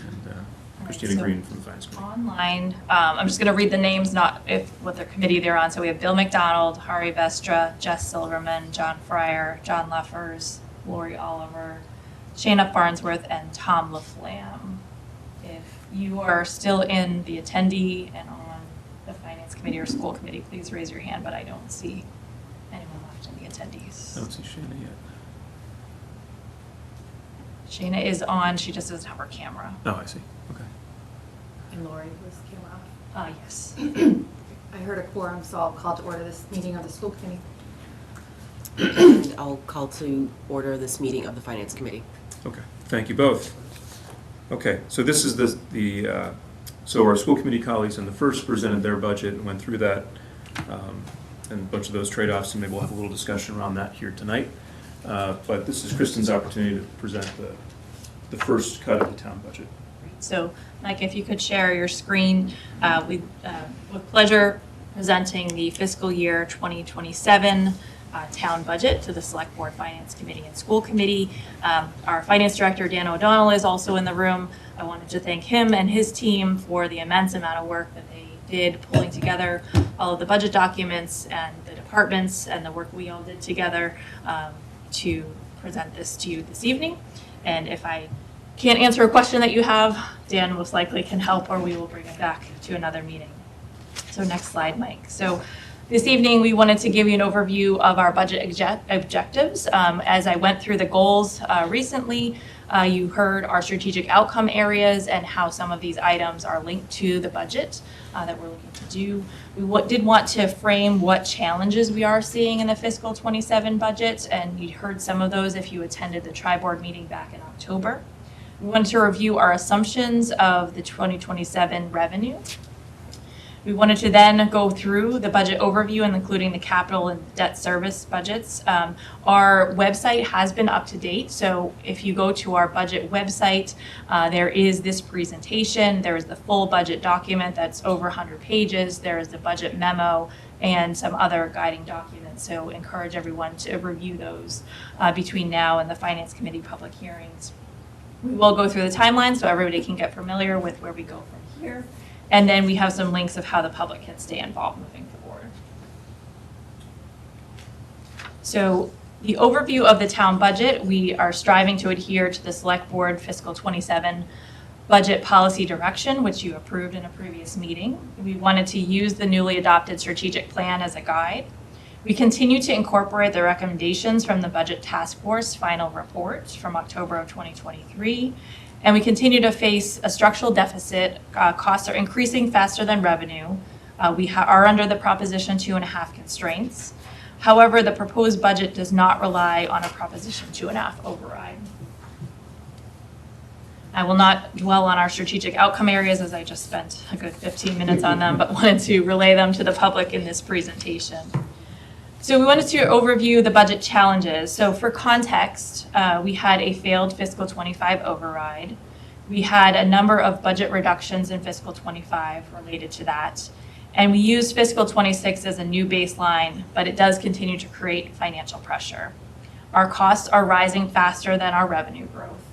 and Christina so Green from the finance committee. Online, I'm just going to read the names, not if what their committee they're on. So we have Bill McDonald, Hari Vestra, Jess Silverman, John Fryer, John Leffers, Lori Oliver, Shayna Farnsworth, and Tom LaFlamme. If you are still in the attendee and on the finance committee or school committee, please raise your hand, but I don't see anyone left in the attendees. I don't see Shana yet. Shayna is on, she just doesn't have her camera. Oh, I see, okay. And Lori was camera off. Yes. I heard a quorum, so I'll call to order this meeting of the school committee. And I'll call to order this meeting of the Finance Committee. Okay, thank you both. Okay, so this is so our school committee colleagues in the first presented their budget and went through that, and a bunch of those trade-offs, and maybe we'll have a little discussion around that here tonight. But this is Kristen's opportunity to present the first cut of the town budget. So, Mike, if you could share your screen, with pleasure presenting the fiscal year 2027 town budget to the Select Board Finance Committee and School Committee. Our Finance Director, Dan O'Donnell, is also in the room. I wanted to thank him and his team for the immense amount of work that they did pulling together all of the budget documents and the departments and the work we all did together to present this to you this evening. And if I can't answer a question that you have, Dan most likely can help, or we will bring it back to another meeting. So next slide, Mike. So this evening, we wanted to give you an overview of our budget objectives. As I went through the goals recently, you heard our strategic outcome areas and how some of these items are linked to the budget that we're looking to do. We did want to frame what challenges we are seeing in the fiscal 27 budget, and you heard some of those if you attended the tri-board meeting back in October. We wanted to review our assumptions of the 2027 revenue. We wanted to then go through the budget overview and including the capital and debt service budgets. Our website has been up to date, so if you go to our budget website, there is this presentation, there is the full budget document that's over 100 pages, there is the budget memo, and some other guiding documents. So encourage everyone to review those between now and the Finance Committee public hearings. We will go through the timeline so everybody can get familiar with where we go from here. And then we have some links of how the public can stay involved moving forward. So the overview of the town budget, we are striving to adhere to the Select Board Fiscal 27 budget policy direction, which you approved in a previous meeting. We wanted to use the newly adopted strategic plan as a guide. We continue to incorporate the recommendations from the Budget Task Force final report from October of 2023, and we continue to face a structural deficit. Costs are increasing faster than revenue. We are under the Proposition 2.5 constraints. However, the proposed budget does not rely on a Proposition 2.5 override. I will not dwell on our strategic outcome areas as I just spent a good 15 minutes on them, but wanted to relay them to the public in this presentation. So we wanted to overview the budget challenges. So for context, we had a failed fiscal 25 override. We had a number of budget reductions in fiscal 25 related to that. And we used fiscal 26 as a new baseline, but it does continue to create financial pressure. Our costs are rising faster than our revenue growth.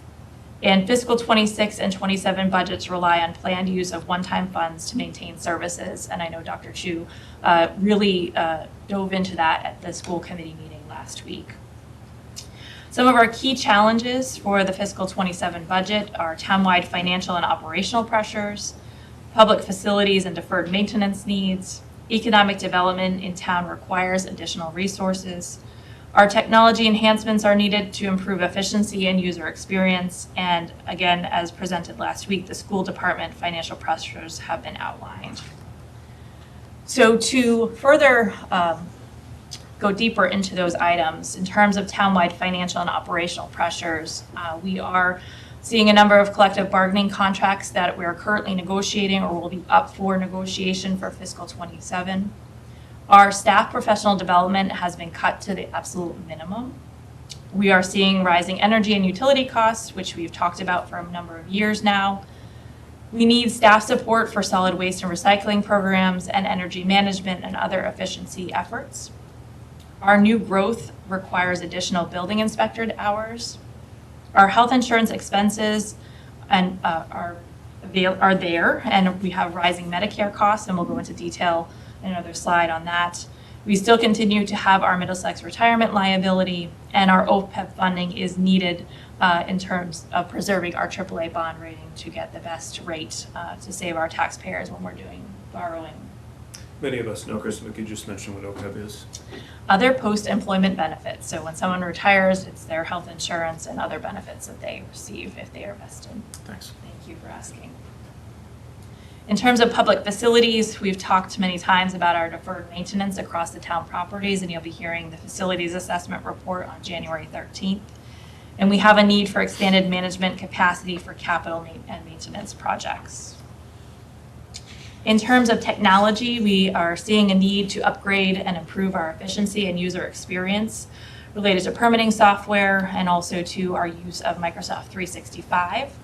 And fiscal 26 and 27 budgets rely on planned use of one-time funds to maintain services. And I know Dr. Chu really dove into that at the school committee meeting last week. Some of our key challenges for the fiscal 27 budget are townwide financial and operational pressures, public facilities and deferred maintenance needs, economic development in town requires additional resources. Our technology enhancements are needed to improve efficiency and user experience. And again, as presented last week, the school department financial pressures have been outlined. So to further go deeper into those items, in terms of townwide financial and operational pressures, we are seeing a number of collective bargaining contracts that we are currently negotiating or will be up for negotiation for fiscal 27. Our staff professional development has been cut to the absolute minimum. We are seeing rising energy and utility costs, which we've talked about for a number of years now. We need staff support for solid waste and recycling programs and energy management and other efficiency efforts. Our new growth requires additional building inspector hours. Our health insurance expenses and are there, and we have rising Medicare costs, and we'll go into detail in another slide on that. We still continue to have our Middlesex retirement liability, and our OPEB funding is needed in terms of preserving our AAA bond rating to get the best rate to save our taxpayers when we're doing borrowing. Many of us know, Kristen, but could you just mention what OPEB is? Other post-employment benefits. So when someone retires, it's their health insurance and other benefits that they receive if they are vested. Thanks. Thank you for asking. In terms of public facilities, we've talked many times about our deferred maintenance across the town properties, and you'll be hearing the facilities assessment report on January 13th. And we have a need for expanded management capacity for capital and maintenance projects. In terms of technology, we are seeing a need to upgrade and improve our efficiency and user experience related to permitting software and also to our use of Microsoft 365.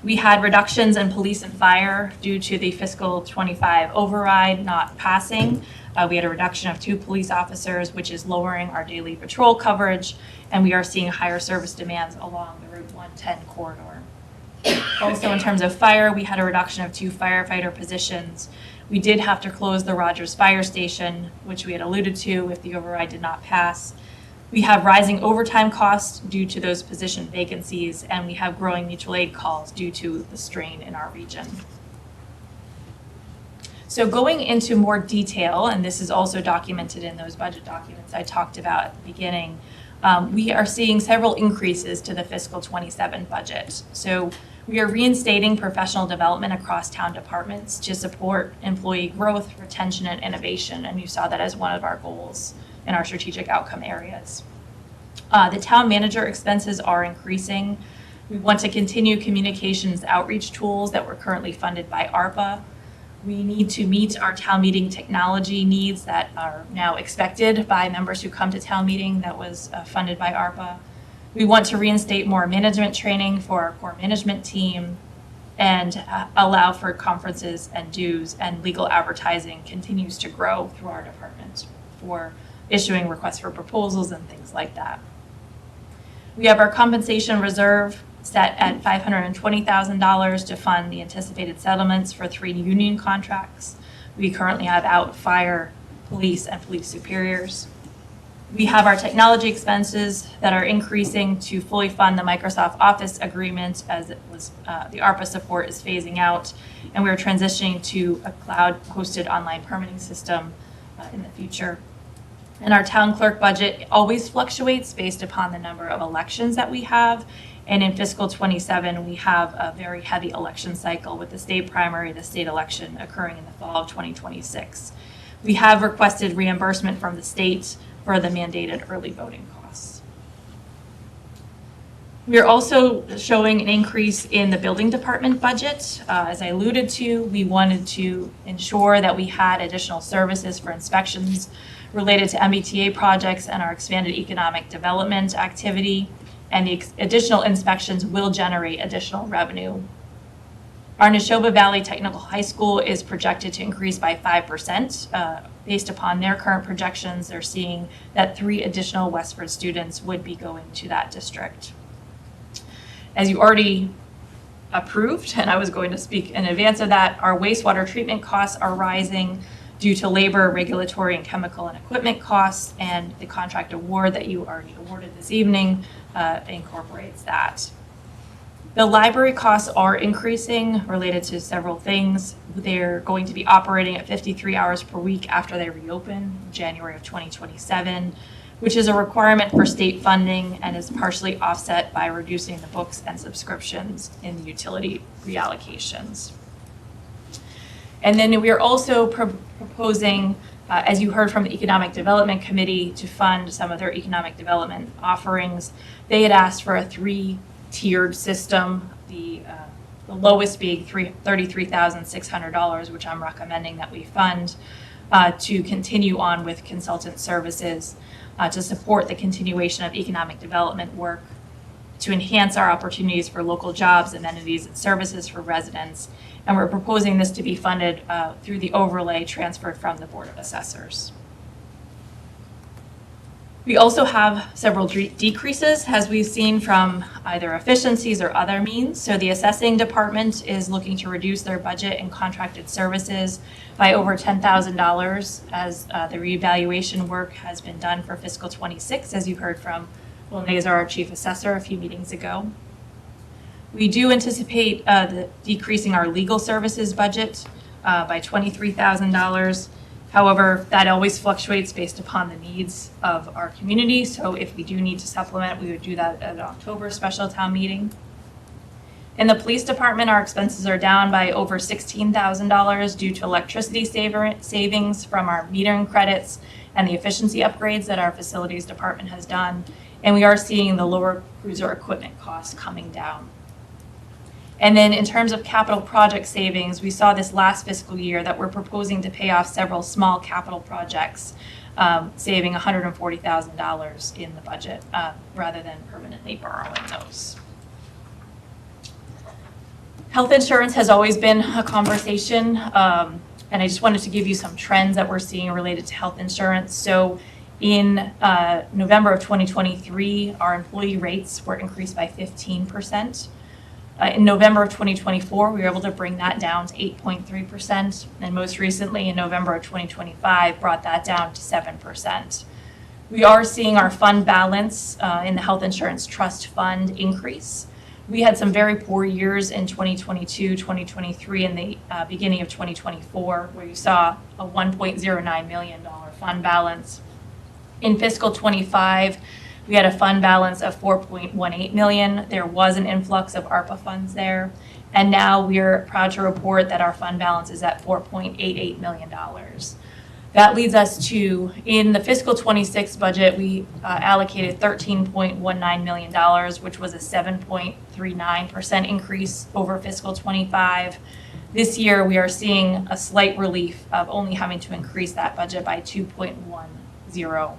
We had reductions in police and fire due to the fiscal 25 override not passing. We had a reduction of 2 police officers, which is lowering our daily patrol coverage, and we are seeing higher service demands along the Route 110 corridor. Also, in terms of fire, we had a reduction of 2 firefighter positions. We did have to close the Rogers Fire Station, which we had alluded to if the override did not pass. We have rising overtime costs due to those position vacancies, and we have growing mutual aid calls due to the strain in our region. So going into more detail, and this is also documented in those budget documents I talked about at the beginning, we are seeing several increases to the fiscal 27 budget. So we are reinstating professional development across town departments to support employee growth, retention, and innovation, and you saw that as one of our goals in our strategic outcome areas. The town manager expenses are increasing. We want to continue communications outreach tools that were currently funded by ARPA. We need to meet our town meeting technology needs that are now expected by members who come to town meeting that was funded by ARPA. We want to reinstate more management training for our core management team and allow for conferences and dues, and legal advertising continues to grow through our department for issuing requests for proposals and things like that. We have our compensation reserve set at $520,000 to fund the anticipated settlements for 3 union contracts. We currently have out fire, police, and police superiors. We have our technology expenses that are increasing to fully fund the Microsoft Office agreement as it was, the ARPA support is phasing out, and we're transitioning to a cloud-hosted online permitting system in the future. And our town clerk budget always fluctuates based upon the number of elections that we have. And in fiscal '27, we have a very heavy election cycle with the state primary, the state election occurring in the fall of 2026. We have requested reimbursement from the state for the mandated early voting costs. We are also showing an increase in the building department budget. As I alluded to, we wanted to ensure that we had additional services for inspections related to MBTA projects and our expanded economic development activity, and the additional inspections will generate additional revenue. Our Neshoba Valley Technical High School is projected to increase by 5%. Based upon their current projections, they're seeing that 3 additional Westford students would be going to that district. As you already approved, and I was going to speak in advance of that, our wastewater treatment costs are rising due to labor, regulatory, and chemical and equipment costs, and the contract award that you already awarded this evening incorporates that. The library costs are increasing related to several things. They're going to be operating at 53 hours per week after they reopen in January of 2027, which is a requirement for state funding and is partially offset by reducing the books and subscriptions in the utility reallocations. And then we are also proposing, as you heard from the Economic Development Committee, to fund some of their economic development offerings. They had asked for a 3-tiered system, the lowest being $33,600, which I'm recommending that we fund, to continue on with consultant services to support the continuation of economic development work, to enhance our opportunities for local jobs, amenities, and services for residents. And we're proposing this to be funded through the overlay transferred from the Board of Assessors. We also have several decreases, as we've seen from either efficiencies or other means. So the assessing department is looking to reduce their budget and contracted services by over $10,000 as the reevaluation work has been done for fiscal '26, as you heard from Will Nazar, our chief assessor, a few meetings ago. We do anticipate decreasing our legal services budget by $23,000. However, that always fluctuates based upon the needs of our community. So if we do need to supplement, we would do that at an October special town meeting. In the police department, our expenses are down by over $16,000 due to electricity savings from our metering credits and the efficiency upgrades that our facilities department has done. And we are seeing the lower cruiser equipment costs coming down. And then in terms of capital project savings, we saw this last fiscal year that we're proposing to pay off several small capital projects, saving $140,000 in the budget rather than permanently borrowing those. Health insurance has always been a conversation, and I just wanted to give you some trends that we're seeing related to health insurance. So in November of 2023, our employee rates were increased by 15%. In November of 2024, we were able to bring that down to 8.3%, and most recently in November of 2025, brought that down to 7%. We are seeing our fund balance in the health insurance trust fund increase. We had some very poor years in 2022, 2023, and the beginning of 2024, where you saw a $1.09 million fund balance. In fiscal '25, we had a fund balance of $4.18 million. There was an influx of ARPA funds there. And now we're proud to report that our fund balance is at $4.88 million. That leads us to, in the fiscal '26 budget, we allocated $13.19 million, which was a 7.39% increase over fiscal '25. This year, we are seeing a slight relief of only having to increase that budget by 2.10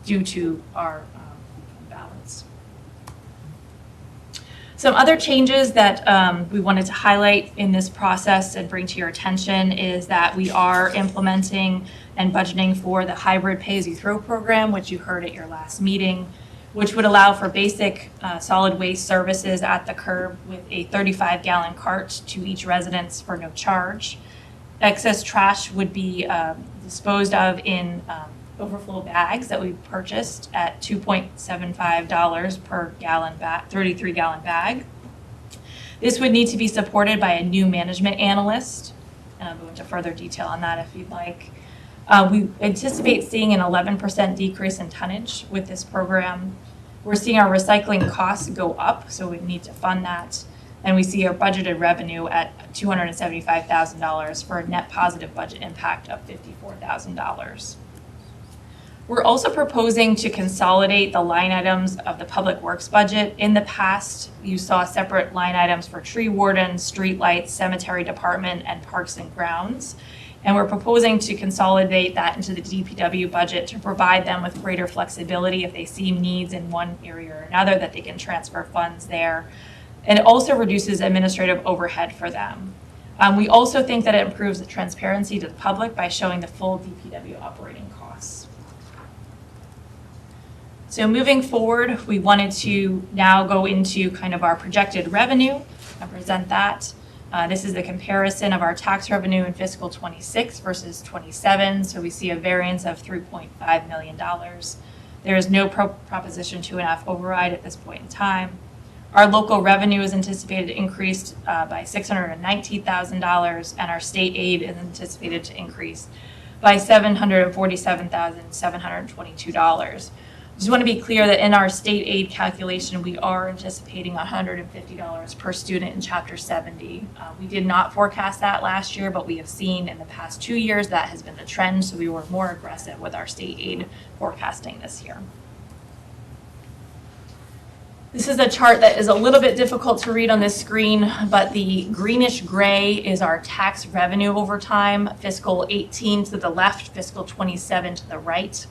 due to our balance. Some other changes that we wanted to highlight in this process and bring to your attention is that we are implementing and budgeting for the hybrid pay-as-you-throw program, which you heard at your last meeting, which would allow for basic solid waste services at the curb with a 35-gallon cart to each residence for no charge. Excess trash would be disposed of in overflow bags that we purchased at $2.75 per gallon bag, 33-gallon bag. This would need to be supported by a new management analyst, and I'll go into further detail on that if you'd like. We anticipate seeing an 11% decrease in tonnage with this program. We're seeing our recycling costs go up, so we need to fund that. And we see our budgeted revenue at $275,000 for a net positive budget impact of $54,000. We're also proposing to consolidate the line items of the public works budget. In the past, you saw separate line items for tree warden, streetlights, cemetery department, and parks and grounds. And we're proposing to consolidate that into the DPW budget to provide them with greater flexibility if they see needs in one area or another, that they can transfer funds there. And it also reduces administrative overhead for them. We also think that it improves the transparency to the public by showing the full DPW operating costs. So moving forward, we wanted to now go into kind of our projected revenue and present that. This is the comparison of our tax revenue in fiscal 26 versus 27. So we see a variance of $3.5 million. There is no Proposition 2.5 override at this point in time. Our local revenue is anticipated to increase by $619,000, and our state aid is anticipated to increase by $747,722. Just want to be clear that in our state aid calculation, we are anticipating $150 per student in Chapter 70. We did not forecast that last year, but we have seen in the past 2 years that has been the trend, so we were more aggressive with our state aid forecasting this year. This is a chart that is a little bit difficult to read on this screen, but the greenish gray is our tax revenue over time, fiscal 18 to the left, fiscal 27 to the right.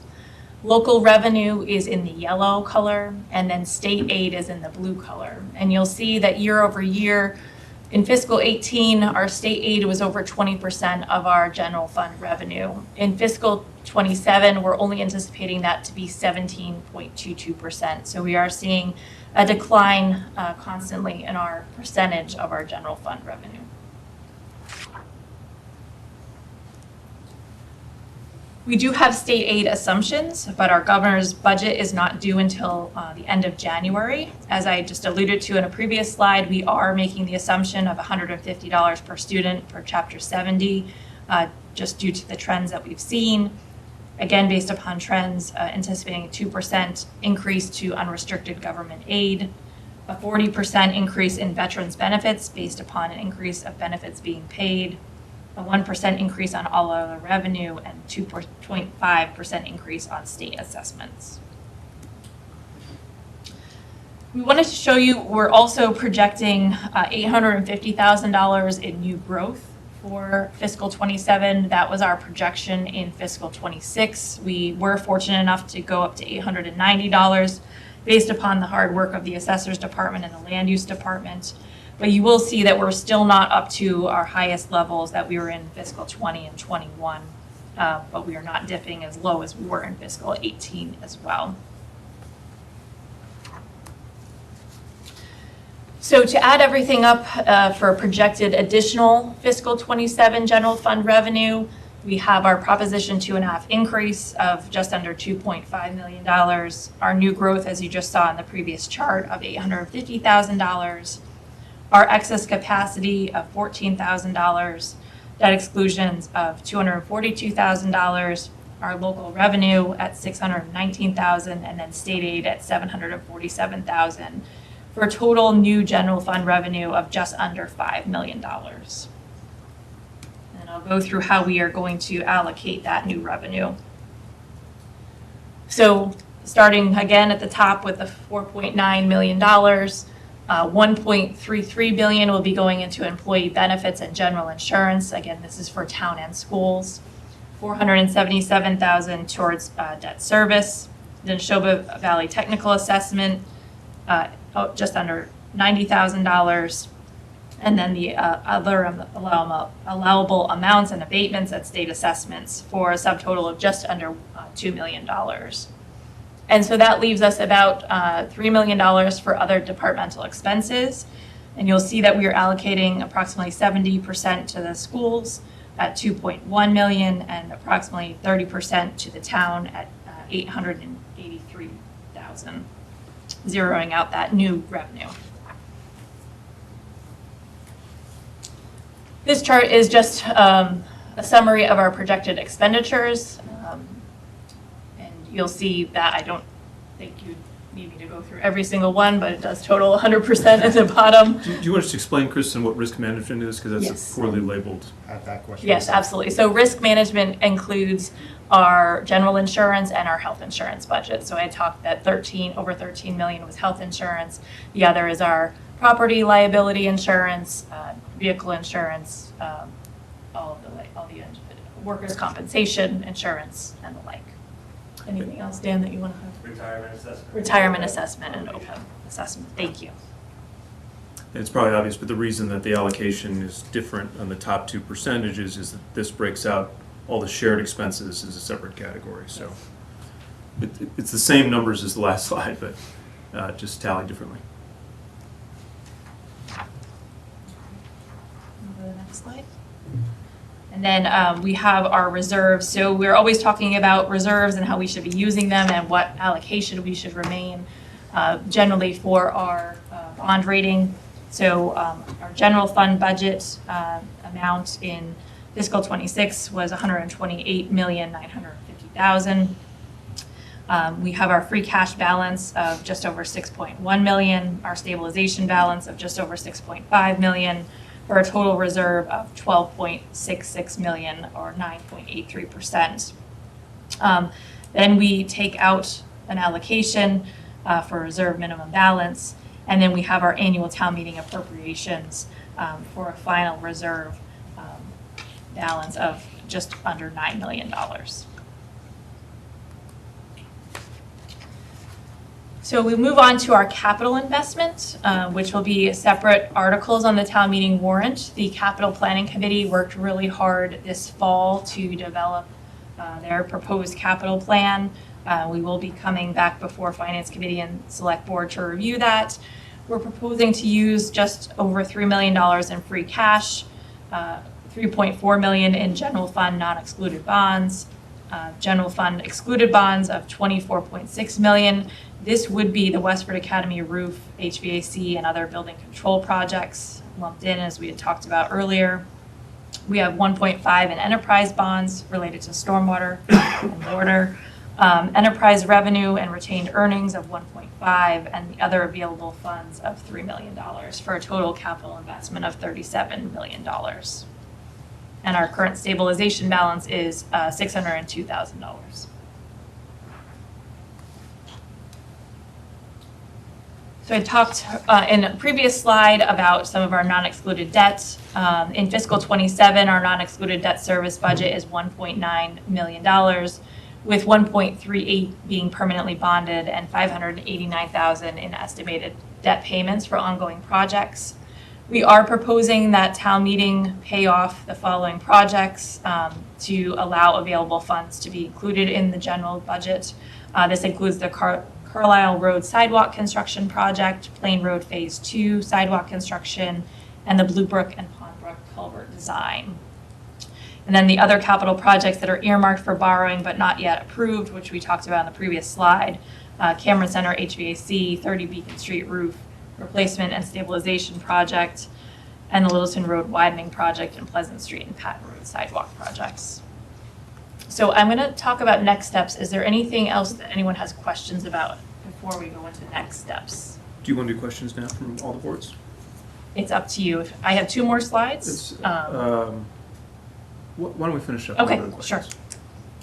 Local revenue is in the yellow color, and then state aid is in the blue color. And you'll see that year over year, in fiscal 18, our state aid was over 20% of our general fund revenue. In fiscal 27, we're only anticipating that to be 17.22%. So we are seeing a decline constantly in our percentage of our general fund revenue. We do have state aid assumptions, but our governor's budget is not due until the end of January. As I just alluded to in a previous slide, we are making the assumption of $150 per student for Chapter 70, just due to the trends that we've seen. Again, based upon trends, anticipating a 2% increase to unrestricted government aid, a 40% increase in veterans benefits based upon an increase of benefits being paid, a 1% increase on all other revenue, and 2.5% increase on state assessments. We wanted to show you, we're also projecting $850,000 in new growth for fiscal 27. That was our projection in fiscal 26. We were fortunate enough to go up to $890 based upon the hard work of the assessors department and the land use department. But you will see that we're still not up to our highest levels that we were in fiscal 20 and 21, but we are not dipping as low as we were in fiscal 18 as well. So to add everything up for projected additional fiscal 27 general fund revenue, we have our Proposition 2.5 increase of just under $2.5 million, our new growth, as you just saw in the previous chart, of $850,000, our excess capacity of $14,000, debt exclusions of $242,000, our local revenue at $619,000, and then state aid at $747,000, for a total new general fund revenue of just under $5 million. And I'll go through how we are going to allocate that new revenue. So starting again at the top with the $4.9 million, $1.33 billion will be going into employee benefits and general insurance. Again, this is for town and schools. $477,000 towards debt service. Then Neshoba Valley Technical Assessment, just under $90,000. And then the other allowable amounts and abatements at state assessments for a subtotal of just under $2 million. And so that leaves us about $3 million for other departmental expenses. And you'll see that we are allocating approximately 70% to the schools at $2.1 million and approximately 30% to the town at $883,000, zeroing out that new revenue. This chart is just a a summary of our projected expenditures. And you'll see that I don't think you need me to go through every single one, but it does total 100% at the bottom. Do you want us to explain, Kristen, what risk management is? Because that's Yes. poorly labeled. At that question. Yes, absolutely. So risk management includes our general insurance and our health insurance budget. So I talked that over 13 million was health insurance. The other is our property liability insurance, vehicle insurance, all the workers' compensation insurance and the like. Anything else, Dan, that you want to have? Retirement assessment and OPEB assessment. Thank you. And it's probably obvious, but the reason that the allocation is different on the top two percentages is that this breaks out all the shared expenses as a separate category. So it's the same numbers as the last slide, but just tallied differently. Go to the next slide. And then we have our reserves. So we're always talking about reserves and how we should be using them and what allocation we should remain generally for our bond rating. So our general fund budget amount in fiscal 26 was $128,950,000. We have our free cash balance of just over 6.1 million, our stabilization balance of just over 6.5 million, for a total reserve of 12.66 million, or 9.83%. Then we take out an allocation for reserve minimum balance, and then we have our annual town meeting appropriations for a final reserve balance of just under $9 million. So we move on to our capital investment, which will be separate articles on the town meeting warrant. The capital planning committee worked really hard this fall to develop their proposed capital plan. We will be coming back before finance committee and select board to review that. We're proposing to use just over $3 million in free cash, 3.4 million in general fund non-excluded bonds, general fund excluded bonds of 24.6 million. This would be the Westford Academy roof, HVAC, and other building control projects lumped in, as we had talked about earlier. We have 1.5 in enterprise bonds related to stormwater and water, enterprise revenue and retained earnings of 1.5, and the other available funds of $3 million, for a total capital investment of $37 million. And our current stabilization balance is $602,000. So I talked in a previous slide about some of our non-excluded debt. In fiscal 27, our non-excluded debt service budget is $1.9 million, with 1.38 being permanently bonded and 589,000 in estimated debt payments for ongoing projects. We are proposing that town meeting pay off the following projects to allow available funds to be included in the general budget. This includes the Carlisle Road Sidewalk Construction Project, Plain Road Phase 2 Sidewalk Construction, and the Blue Brook and Pond Brook Culvert Design. And then the other capital projects that are earmarked for borrowing but not yet approved, which we talked about in the previous slide, Cameron Center HVAC, 30 Beacon Street roof replacement and stabilization project, and the Littleton Road widening project, and Pleasant Street and Patton Road sidewalk projects. So I'm going to talk about next steps. Is there anything else that anyone has questions about before we go into next steps? Do you want to do questions now from all the boards? It's up to you. I have 2 more slides. Why don't we finish up? Okay, sure.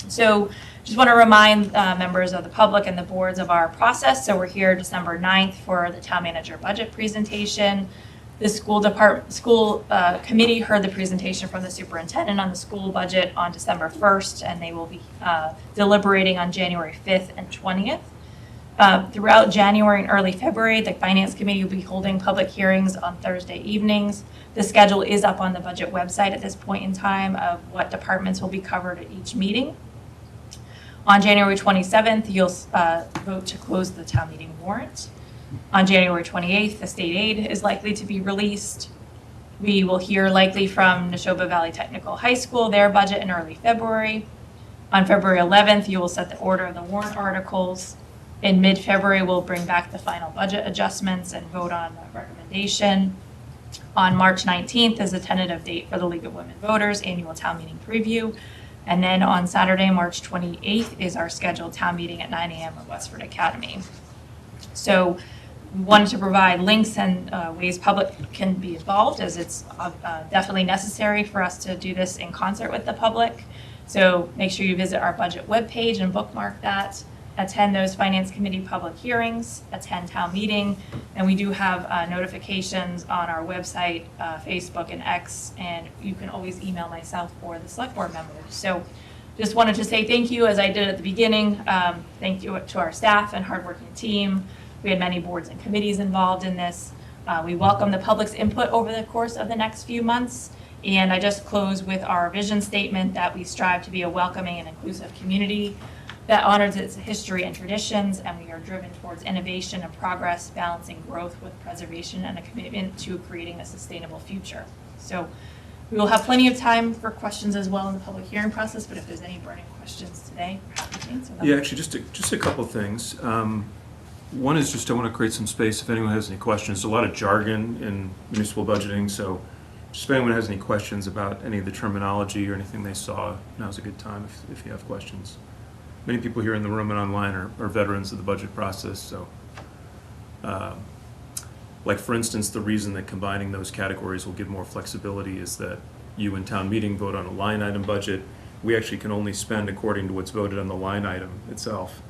So just want to remind members of the public and the boards of our process. So we're here December 9th for the town manager budget presentation. The school committee heard the presentation from the superintendent on the school budget on December 1st, and they will be deliberating on January 5th and 20th. Throughout January and early February, the finance committee will be holding public hearings on Thursday evenings. The schedule is up on the budget website at this point in time of what departments will be covered at each meeting. On January 27th, you'll vote to close the town meeting warrant. On January 28th, the state aid is likely to be released. We will hear likely from Neshoba Valley Technical High School, their budget in early February. On February 11th, you will set the order of the warrant articles. In mid-February, we'll bring back the final budget adjustments and vote on the recommendation. On March 19th is a tentative date for the League of Women Voters Annual Town Meeting Preview. And then on Saturday, March 28th is our scheduled town meeting at 9 a.m. at Westford Academy. So we wanted to provide links and ways public can be involved, as it's definitely necessary for us to do this in concert with the public. So make sure you visit our budget webpage and bookmark that. Attend those Finance Committee public hearings, attend town meeting, and we do have notifications on our website, Facebook, and X, and you can always email myself or the select board members. So just wanted to say thank you, as I did at the beginning. Thank you to our staff and hardworking team. We had many boards and committees involved in this. We welcome the public's input over the course of the next few months. And I just close with our vision statement that we strive to be a welcoming and inclusive community that honors its history and traditions, and we are driven towards innovation and progress, balancing growth with preservation and a commitment to creating a sustainable future. So we will have plenty of time for questions as well in the public hearing process, but if there's any burning questions today, we're happy to answer them. Yeah, actually, just a couple of things. One is just I want to create some space if anyone has any questions. There's a lot of jargon in municipal budgeting, so just if anyone has any questions about any of the terminology or anything they saw, now's a good time if you have questions. Many people here in the room and online are veterans of the budget process, so like for instance, the reason that combining those categories will give more flexibility is that you in town meeting vote on a line item budget. We actually can only spend according to what's voted on the line item itself.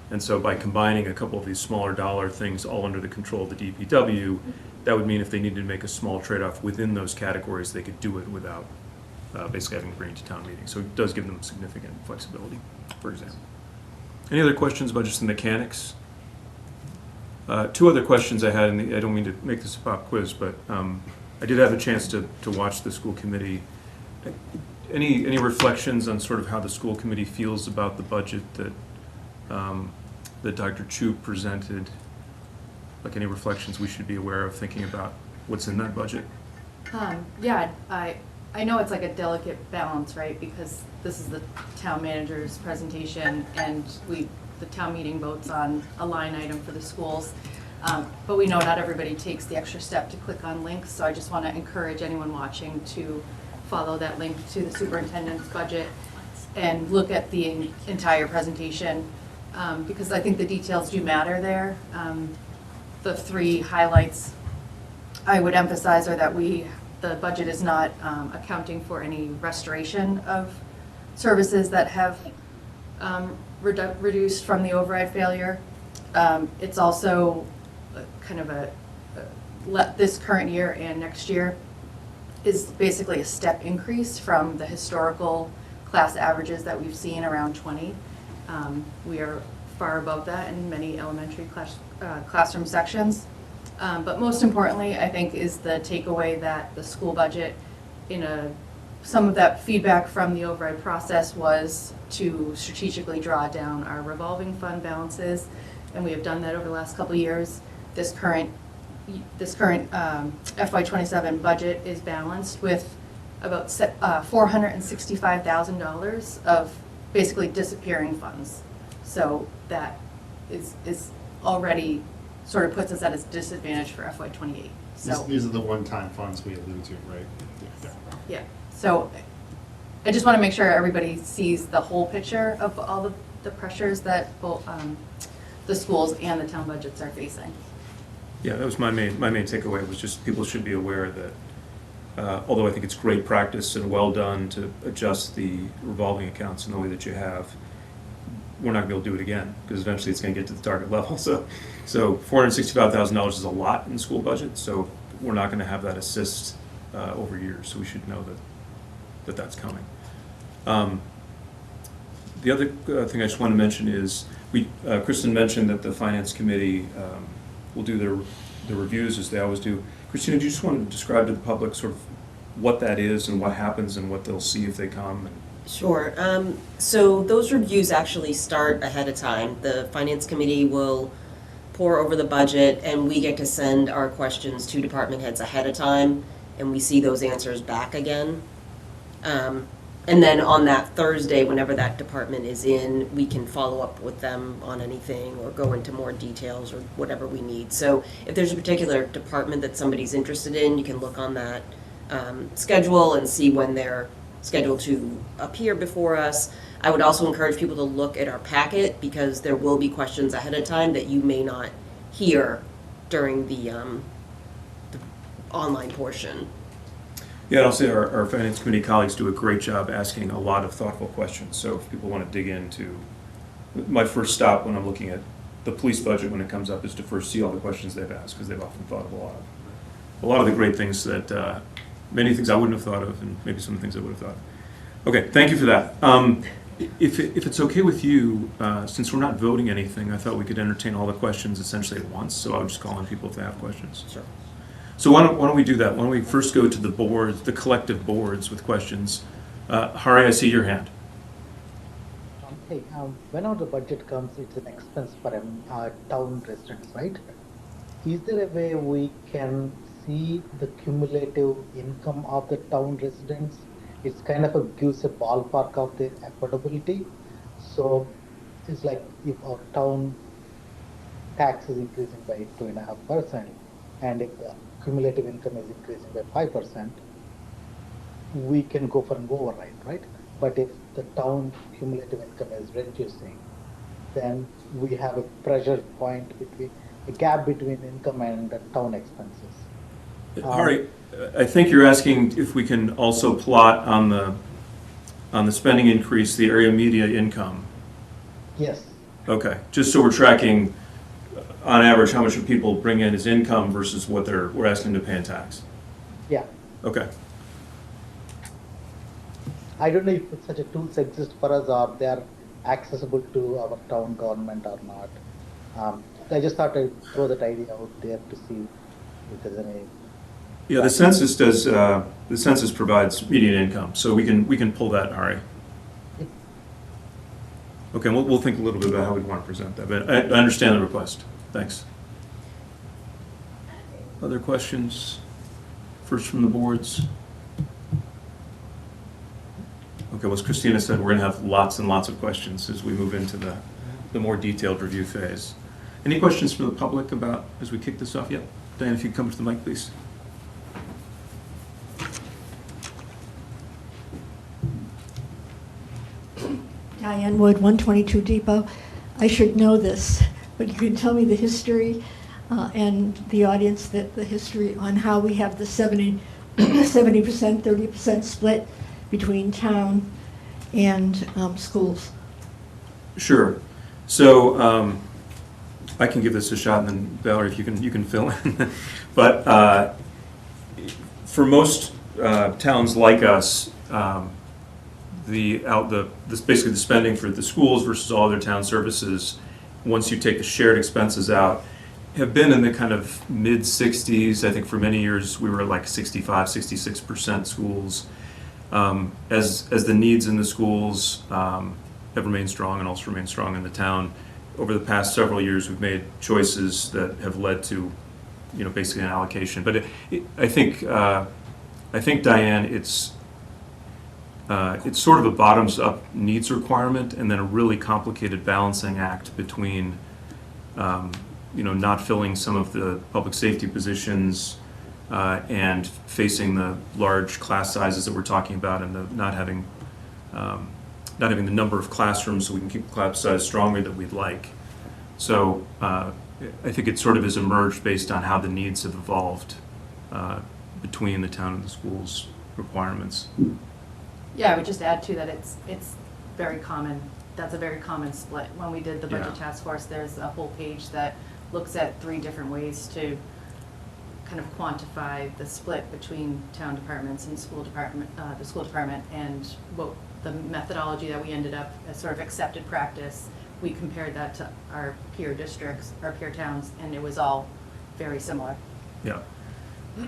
And so by combining a couple of these smaller dollar things all under the control of the DPW, that would mean if they needed to make a small trade-off within those categories, they could do it without basically having to bring it to town meeting. So it does give them significant flexibility, for example. Any other questions about just the mechanics? Two other questions I had, and I don't mean to make this a pop quiz, but I did have a chance to watch the school committee. Any reflections on sort of how the school committee feels about the budget that that Dr. Chu presented? Like any reflections we should be aware of thinking about what's in that budget? Yeah, I know it's like a delicate balance, right? Because this is the town manager's presentation, and the town meeting votes on a line item for the schools. But we know not everybody takes the extra step to click on links, so I just want to encourage anyone watching to follow that link to the superintendent's budget and look at the entire presentation, because I think the details do matter there. The three highlights I would emphasize are that the budget is not accounting for any restoration of services that have reduced from the override failure. It's also kind of this current year and next year is basically a step increase from the historical class averages that we've seen around 20. We are far above that in many elementary classroom sections. But most importantly, I think, is the takeaway that the school budget, some of that feedback from the override process was to strategically draw down our revolving fund balances, and we have done that over the last couple of years. This current FY27 budget is balanced with about $465,000 of basically disappearing funds. So that is already sort of puts us at a disadvantage for FY28. So These are the one-time funds we allude to, right? yes. Yeah. So I just want to make sure everybody sees the whole picture of all the pressures that both the schools and the town budgets are facing. Yeah, that was my main takeaway, was just people should be aware that although I think it's great practice and well done to adjust the revolving accounts in the way that you have, we're not going to be able to do it again, because eventually it's going to get to the target level. So $465,000 is a lot in the school budget, so we're not going to have that assist over years, so we should know that that's coming. The other thing I just want to mention is, Kristen mentioned that the Finance Committee will do their reviews as they always do. Christina, do you just want to describe to the public sort of what that is and what happens and what they'll see if they come? Sure. So those reviews actually start ahead of time. The Finance Committee will pour over the budget, and we get to send our questions to department heads ahead of time, and we see those answers back again. And then on that Thursday, whenever that department is in, we can follow up with them on anything or go into more details or whatever we need. So if there's a particular department that somebody's interested in, you can look on that schedule and see when they're scheduled to appear before us. I would also encourage people to look at our packet because there will be questions ahead of time that you may not hear during the online portion. Yeah, and I'll say our finance committee colleagues do a great job asking a lot of thoughtful questions. So if people want to dig into, my first stop when I'm looking at the police budget when it comes up is to first see all the questions they've asked, because they've often thought of a lot of the great things that, many things I wouldn't have thought of, and maybe some of the things I would have thought of. Okay, thank you for that. If it's okay with you, since we're not voting anything, I thought we could entertain all the questions essentially at once, so I would just call on people if they have questions. Sure. So why don't we do that? Why don't we first go to the boards, the collective boards with questions? Hari, I see your hand. Hey, whenever the budget comes, it's an expense for town residents, right? Is there a way we can see the cumulative income of the town residents? It's kind of gives a ballpark of their affordability. So it's like if our town tax is increasing by 2.5%, and if the cumulative income is increasing by 5%, we can go for an override, right? But if the town cumulative income is reducing, then we have a pressure point between a gap between income and the town expenses. Hari, I think you're asking if we can also plot on the spending increase, the area media income. Yes. Okay, just so we're tracking, on average, how much do people bring in as income versus what we're asking them to pay in tax? Yeah. Okay. I don't know if such a tools exist for us or they are accessible to our town government or not. I just thought I'd throw that idea out there to see if there's any. Yeah, the census does. The census provides median income, so we can pull that, Ari. Okay, we'll think a little bit about how we want to present that, but I understand the request. Thanks. Other questions? First from the boards. Okay, well, as Christina said, we're going to have lots and lots of questions as we move into the more detailed review phase. Any questions from the public about, as we kick this off? Yep. Diane, if you could come to the mic, please. Diane Wood, 122 Depot. I should know this, but you can tell me the history and the audience that the history on how we have the 70%, 30% split between town and schools. Sure. So I can give this a shot, and then Valerie, if you can fill in. But for most towns like us, basically the spending for the schools versus all other town services, once you take the shared expenses out, have been in the kind of mid-60s. I think for many years we were like 65, 66% schools. As the needs in the schools have remained strong and also remain strong in the town, over the past several years we've made choices that have led to, basically an allocation. But I think Diane, it's sort of a bottoms-up needs requirement and then a really complicated balancing act between, not filling some of the public safety positions and facing the large class sizes that we're talking about, and not having the number of classrooms so we can keep the class size stronger that we'd like. So I think it sort of has emerged based on how the needs have evolved between the town and the schools requirements. Yeah, I would just add to that it's very common. That's a very common split. When we did the budget task force, there's a whole page that looks at 3 different ways to kind of quantify the split between town departments and school department, the school department, and what the methodology that we ended up as sort of accepted practice. We compared that to our peer districts, our peer towns, and it was all very similar. Yeah.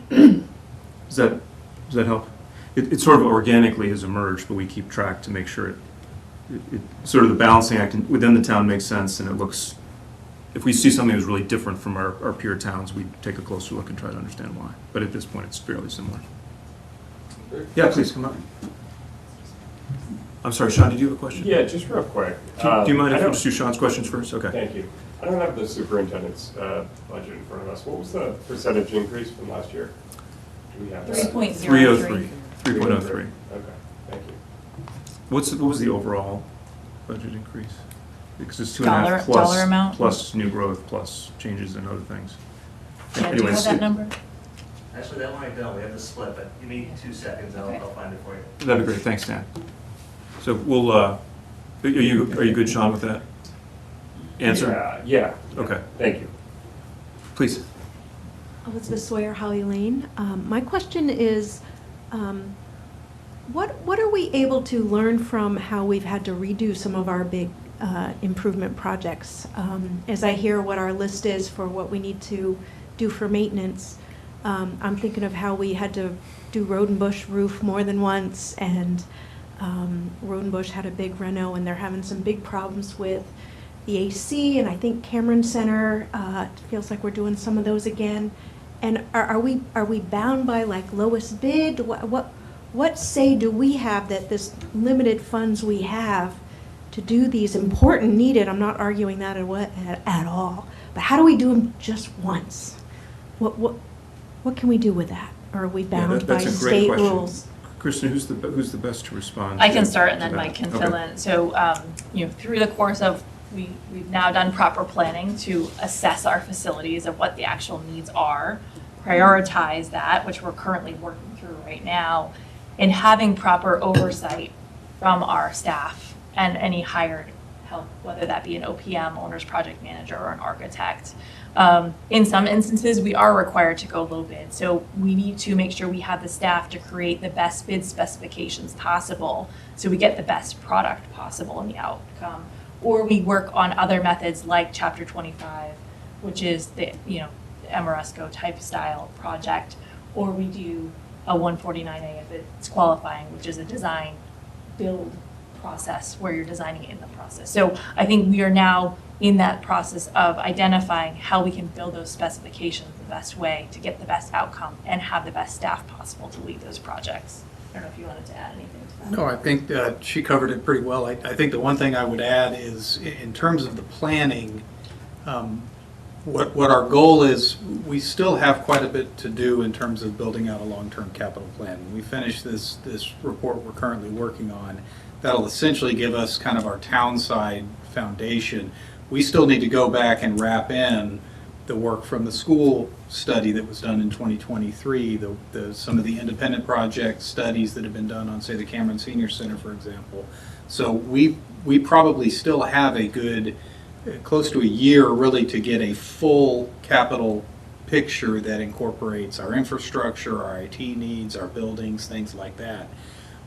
Does that help? It sort of organically has emerged, but we keep track to make sure it sort of the balancing act within the town makes sense, and it looks, if we see something that's really different from our peer towns, we take a closer look and try to understand why. But at this point, it's fairly similar. Yeah, please come up. I'm sorry, Sean, did you have a question? Yeah, just real quick. Do you mind I if we don't- just do Sean's questions first? Okay. Thank you. I don't have the superintendent's budget in front of us. What was the percentage increase from last year? Do we have that? 3.03. 3.03. Okay, thank you. What was the overall budget increase? Because it's Dollar- 2.5 plus, dollar amount? plus new growth, plus changes in other things. Yeah, do you have Anyways, that number? Actually, that one I don't, we have the split, but give me 2 seconds, Okay. I'll find it for you. That'd be great, thanks, Dan. So we'll, are you good, Sean, with that answer? Yeah. Okay, Thank you. please. Elizabeth Sawyer, Holly Lane. My question is, what are we able to learn from how we've had to redo some of our big improvement projects? As I hear what our list is for what we need to do for maintenance, I'm thinking of how we had to do Road and Bush roof more than once, and Road and Bush had a big reno, and they're having some big problems with the AC, and I think Cameron Center, it feels like we're doing some of those again. And are we bound by like lowest bid? What say do we have that this limited funds we have to do these important needed? I'm not arguing that at all. But how do we do them just once? What can we do with that? Or are we bound by that's a great state question. rules? Kristen, who's the best to respond? I can to- start and to then that? Mike can Okay. fill in. So, through the course of, we've now done proper planning to assess our facilities of what the actual needs are, prioritize that, which we're currently working through right now, and having proper oversight from our staff and any hired help, whether that be an OPM, owner's project manager, or an architect. In some instances, we are required to go low bid, so we need to make sure we have the staff to create the best bid specifications possible, so we get the best product possible in the outcome. Or we work on other methods like Chapter 25, which is the Amoresco type style project, or we do a 149A if it's qualifying, which is a design build process where you're designing it in the process. So I think we are now in that process of identifying how we can build those specifications the best way to get the best outcome and have the best staff possible to lead those projects. I don't know if you wanted to add anything to that. No, I think that she covered it pretty well. I think the one thing I would add is, in terms of the planning, what our goal is, we still have quite a bit to do in terms of building out a long-term capital plan. When we finish this report we're currently working on, that'll essentially give us kind of our town side foundation. We still need to go back and wrap in the work from the school study that was done in 2023, some of the independent project studies that have been done on, say, the Cameron Senior Center, for example. So we probably still have a good, close to a year really to get a full capital picture that incorporates our infrastructure, our IT needs, our buildings, things like that.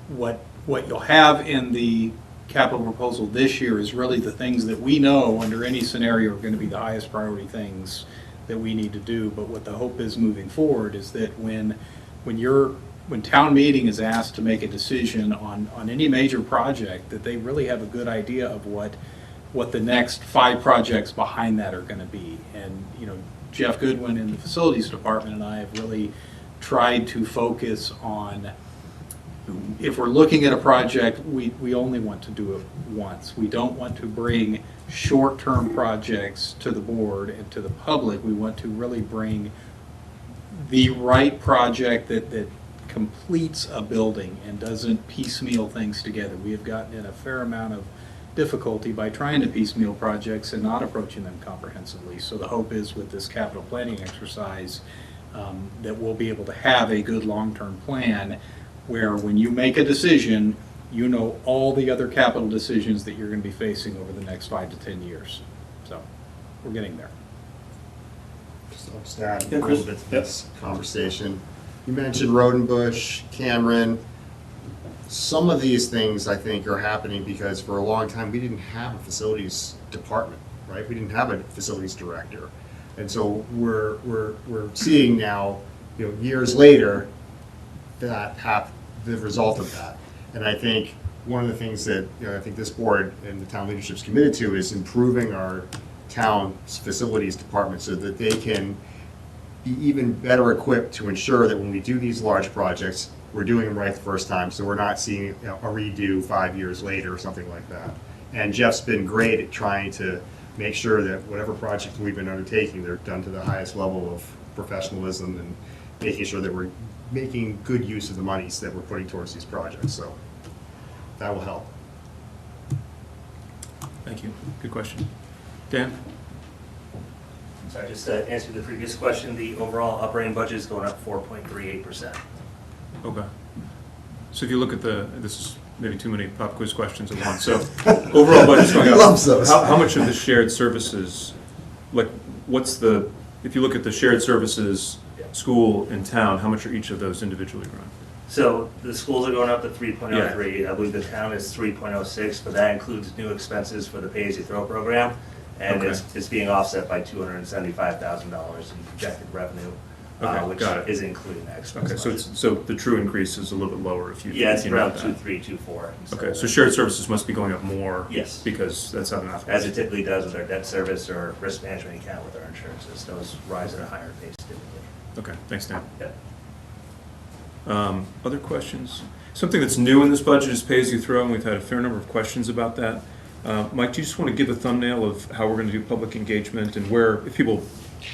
What you'll have in the capital proposal this year is really the things that we know under any scenario are going to be the highest priority things that we need to do. But what the hope is moving forward is that when town meeting is asked to make a decision on any major project, that they really have a good idea of what the next 5 projects behind that are going to be. And Jeff Goodwin in the facilities department and I have really tried to focus on, if we're looking at a project, we only want to do it once. We don't want to bring short-term projects to the board and to the public. We want to really bring the right project that completes a building and doesn't piecemeal things together. We have gotten in a fair amount of difficulty by trying to piecemeal projects and not approaching them comprehensively. So the hope is with this capital planning exercise that we'll be able to have a good long-term plan where when you make a decision, you know all the other capital decisions that you're going to be facing over the next 5 to 10 years. So we're getting there. I'll just add Yeah, a Chris? little bit to this conversation. You mentioned Rodenbush, Cameron. Some of these things, I think, are happening because for a long time, we didn't have a facilities department, right? We didn't have a facilities director. And so we're seeing now, years later, that have the result of that. And I think one of the things that I think this board and the town leadership is committed to is improving our town's facilities department so that they can be even better equipped to ensure that when we do these large projects, we're doing them right the first time, so we're not seeing a redo 5 years later or something like that. And Jeff's been great at trying to make sure that whatever projects we've been undertaking, they're done to the highest level of professionalism and making sure that we're making good use of the monies that we're putting towards these projects, so that will help. Thank you. Good question. Dan? Sorry, just to answer the previous question, the overall operating budget is going up 4.38%. Okay. So if you look at this is maybe too many pop quiz questions at once. So overall budget's going up. He loves those. How much of the shared services, like if you look at the shared services, school and town, how much are each of those individually run? So the schools are going up to 3.03. I believe the town is 3.06, but that includes new expenses for the pay-as-you-throw program. And Okay. it's being offset by $275,000 in projected revenue, Okay, which got it. is including that expense. Okay, so the true increase is a little bit lower if you. Yeah, it's if you around note that. 2.3, 2.4. Okay, so shared services must be going up more. Yes. Because that's how the math As works. it typically does with our debt service or risk management account with our insurances, those rise at a higher pace typically. Okay, thanks, Dan. Yeah. Other questions? Something that's new in this budget is pay-as-you-throw, and we've had a fair number of questions about that. Mike, do you just want to give a thumbnail of how we're going to do public engagement and where, if people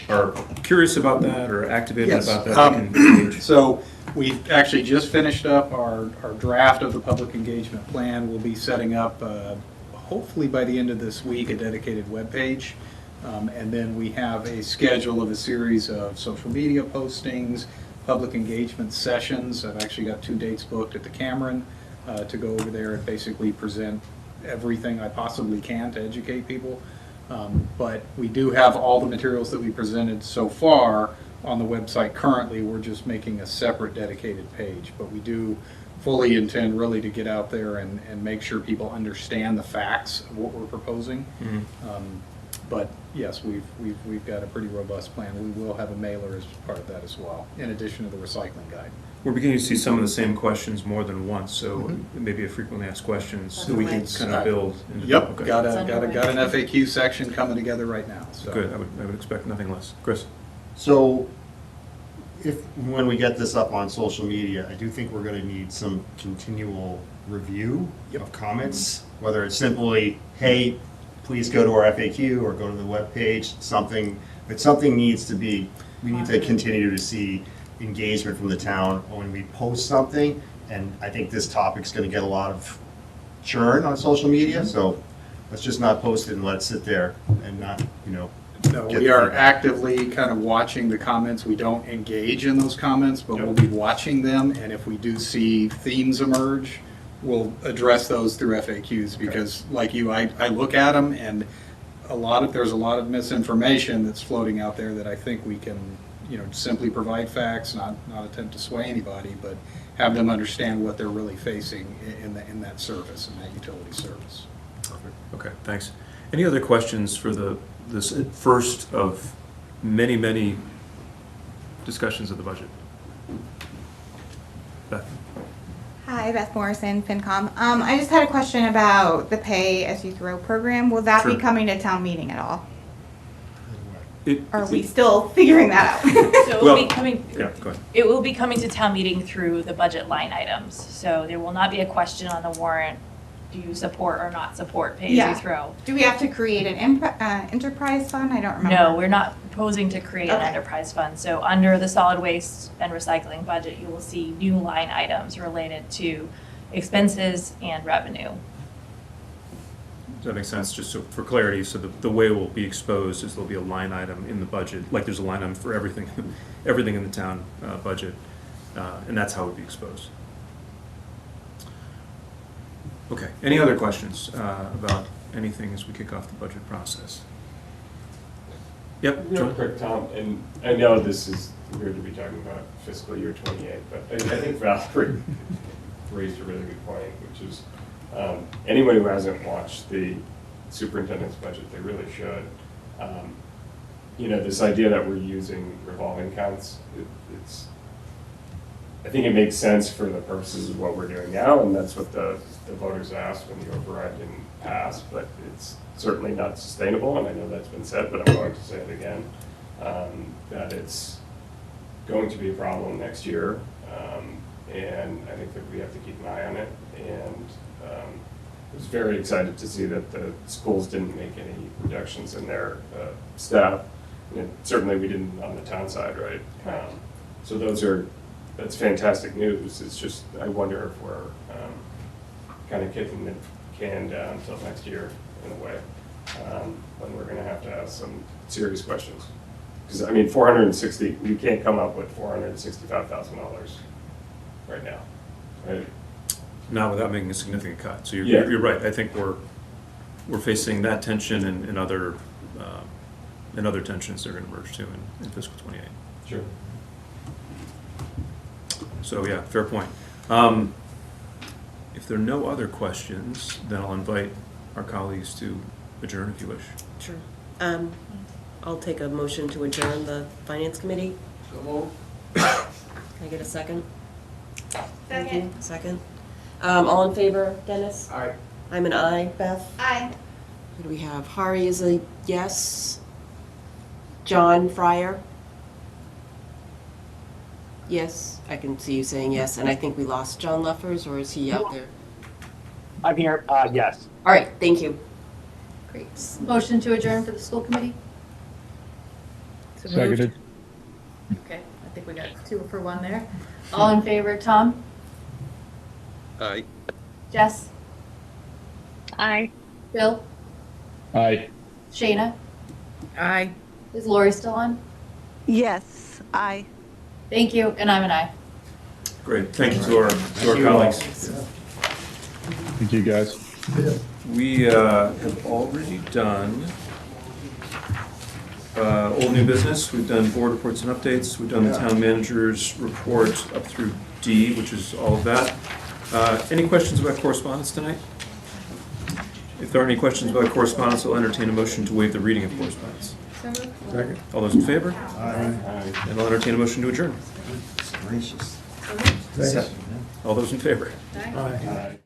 are curious about that or activated Yes. about that, they can engage? So we've actually just finished up our draft of the public engagement plan. We'll be setting up, hopefully by the end of this week, a dedicated webpage. And then we have a schedule of a series of social media postings, public engagement sessions. I've actually got 2 dates booked at the Cameron to go over there and basically present everything I possibly can to educate people. But we do have all the materials that we presented so far on the website currently. We're just making a separate dedicated page. But we do fully intend really to get out there and make sure people understand the facts of what we're proposing. But yes, we've got a pretty robust plan. We will have a mailer as part of that as well, in addition to the recycling guide. We're beginning to see some of the same questions more than once, so maybe a frequently asked questions so we can kind of build. Into Yep, okay. got an FAQ section coming together right now. So. Good, I would expect nothing less. Chris? So when we get this up on social media, I do think we're going to need some continual review of comments, whether it's simply, hey, please go to our FAQ or go to the webpage, something, but something needs to be, we need to continue to see engagement from the town when we post something, and I think this topic's going to get a lot of churn on social media, so let's just not post it and let it sit there and not, No, get we are feedback. actively kind of watching the comments. We don't engage in those comments, but we'll be watching them, and if we do see themes emerge, we'll address those through FAQs, because like you, I look at them, and there's a lot of misinformation that's floating out there that I think we can, simply provide facts, not attempt to sway anybody, but have them understand what they're really facing in that service, in that utility service. Perfect. Okay, thanks. Any other questions for this first of many, many discussions of the budget? Beth? Hi, Beth Morrison, FinCom. I just had a question about the Pay As You Throw program. Will that Sure. be coming to town meeting at all? It- Or are we still figuring that out? So it will be coming, Yeah, go ahead. it will be coming to town meeting through the budget line items. So there will not be a question on the warrant, do you support or not support pay as Yeah. you throw? Do we have to create an enterprise fund? I don't remember. No, we're not proposing to create an Okay. enterprise fund. So under the solid waste and recycling budget, you will see new line items related to expenses and revenue. Does that make sense? Just so for clarity, so the way it will be exposed is there'll be a line item in the budget, like there's a line item for everything, everything in the town budget, and that's how it would be exposed. Okay, any other questions about anything as we kick off the budget process? Yep. Real John? quick, Tom, and I know this is weird to be talking about fiscal year 28, but I think Valerie raised a really good point, which is anyone who hasn't watched the superintendent's budget, they really should. This idea that we're using revolving accounts, I think it makes sense for the purposes of what we're doing now, and that's what the voters asked when the override didn't pass, but it's certainly not sustainable, and I know that's been said, but I'm going to say it again, that it's going to be a problem next year, and I think that we have to keep an eye on it. And I was very excited to see that the schools didn't make any reductions in their staff. And certainly we didn't on the town side, right? So that's fantastic news. It's just, I wonder if we're kind of kicking the can down until next year in a way, when we're gonna have to ask some serious questions. Because, I mean, 460, we can't come up with $465,000 right now, right? Not without making a significant cut. So Yeah. you're right. I think we're facing that tension and other tensions that are going to emerge too in fiscal '28. Sure. So yeah, fair point. If there are no other questions, then I'll invite our colleagues to adjourn if you wish. Sure. I'll take a motion to adjourn the Finance Committee. Can I get a second? Thank you. Second. All in favor, Dennis? Aye. I'm an aye. Beth? Aye. Who do we have? Hari is a yes. John Fryer? Yes, I can see you saying yes, and I think we lost John Leffers, or is he out there? I'm here, yes. All right, thank you. Great. Motion to adjourn for the school committee? Seconded. Okay, I think we got 2 for 1 there. All in favor, Tom? Aye. Jess? Aye. Bill? Aye. Shayna? Aye. Is Lori still on? Yes, aye. Thank you, and I'm an aye. Great. Thank you to our colleagues. Thank you, guys. We have already done old new business. We've done board reports and updates. We've done the town manager's report up through D, which is all of that. Any questions about correspondence tonight? If there are any questions about correspondence, I'll entertain a motion to waive the reading of correspondence. Second. All those in favor? Aye. And I'll entertain a motion to adjourn. Gracious. All those in favor? Aye.